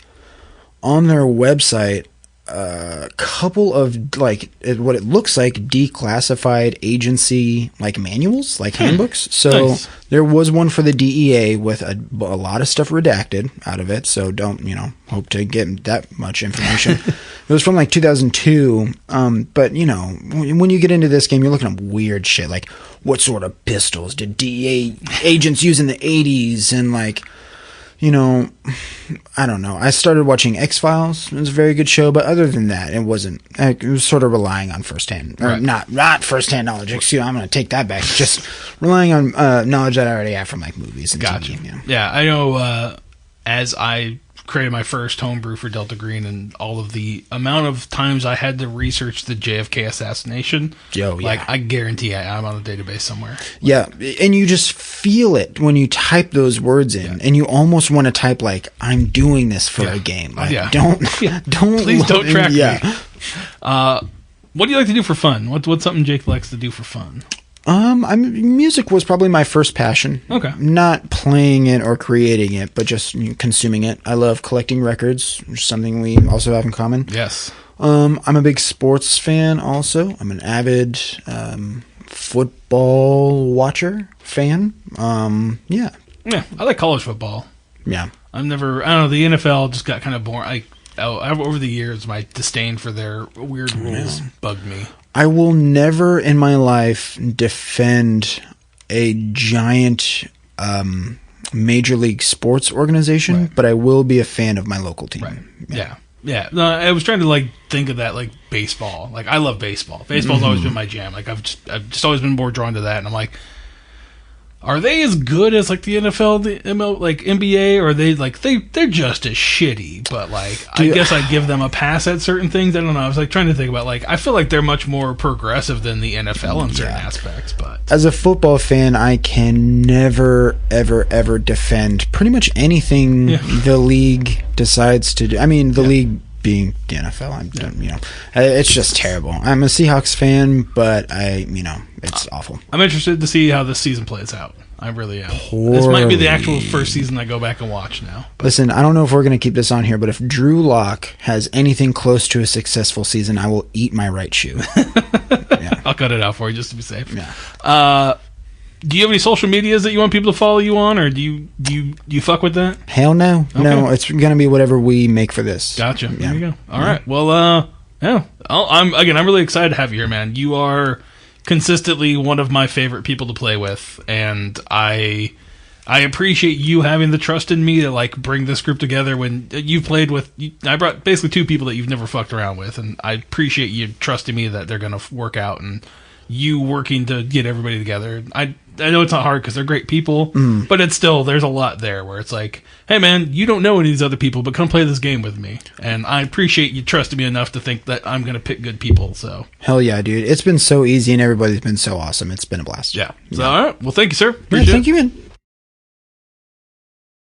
on their website a couple of like what it looks like declassified agency like manuals, like handbooks. So Nice. there was one for the DEA with a lot of stuff redacted out of it. So don't hope to get that much information. It was from like 2002. But when you get into this game, you're looking at weird shit like what sort of pistols did DEA agents use in the 80s, and like. I don't know. I started watching X-Files. It was a very good show, but other than that, it wasn't. It was sort of relying on firsthand, or not firsthand knowledge. Excuse me, I'm going to take that back. Just relying on knowledge that I already have from like movies and TV. Yeah, I know. As I created my first homebrew for Delta Green, and all of the amount of times I had to research the JFK assassination. Oh, yeah. Like, I guarantee I'm on a database somewhere. Yeah, and you just feel it when you type those words in, and you almost want to type like, "I'm doing this for a game." Like, don't Please don't track me. Yeah. What do you like to do for fun? What's something Jake likes to do for fun? Music was probably my first passion. Okay. Not playing it or creating it, but just consuming it. I love collecting records, which is something we also have in common. Yes. I'm a big sports fan also. I'm an avid football watcher fan. Yeah, I like college football. Yeah. I don't know, the NFL just got kind of boring. Over the years, my disdain for their weird rules bugged me. I will never in my life defend a giant major league sports organization, but I will be a fan of my local team. Right. Yeah. No, I was trying to like think of that like baseball. Like, I love baseball. Baseball's always been my jam. Like, I've just always been more drawn to that. And I'm like, are they as good as like the NFL, the ML, like NBA, or are they like they're just as shitty? But like, I guess I give them a pass at certain things. I don't know. I was like trying to think about like, I feel like they're much more progressive than the NFL in certain aspects. But as a football fan, I can never ever defend pretty much anything the league decides to do. I mean, the league being the NFL, it's just terrible. I'm a Seahawks fan, but it's awful. I'm interested to see how this season plays out. I really am. This might be the actual first season I go back and watch now. But. Listen, I don't know if we're going to keep this on here, but if Drew Lock has anything close to a successful season, I will eat my right shoe. I'll cut it out for you just to be safe. Yeah. Do you have any social medias that you want people to follow you on, or do you fuck with that? Hell no. Okay. No, it's going to be whatever we make for this. Gotcha. Yeah. There you go. All right. Well, I'm really excited to have you here, man. You are consistently one of my favorite people to play with, and I appreciate you having the trust in me to like bring this group together. When you've played with, I brought basically two people that you've never fucked around with, and I appreciate you trusting me that they're going to work out, and you working to get everybody together. I know it's not hard because they're great people, but it's still, there's a lot there where it's like, hey man, you don't know any of these other people, but come play this game with me. And I appreciate you trusting me enough to think that I'm going to pick good people. So hell yeah, dude. It's been so easy and everybody's been so awesome. It's been a blast. Yeah. So, all right. Well, thank you, sir. Yeah, thank you, man.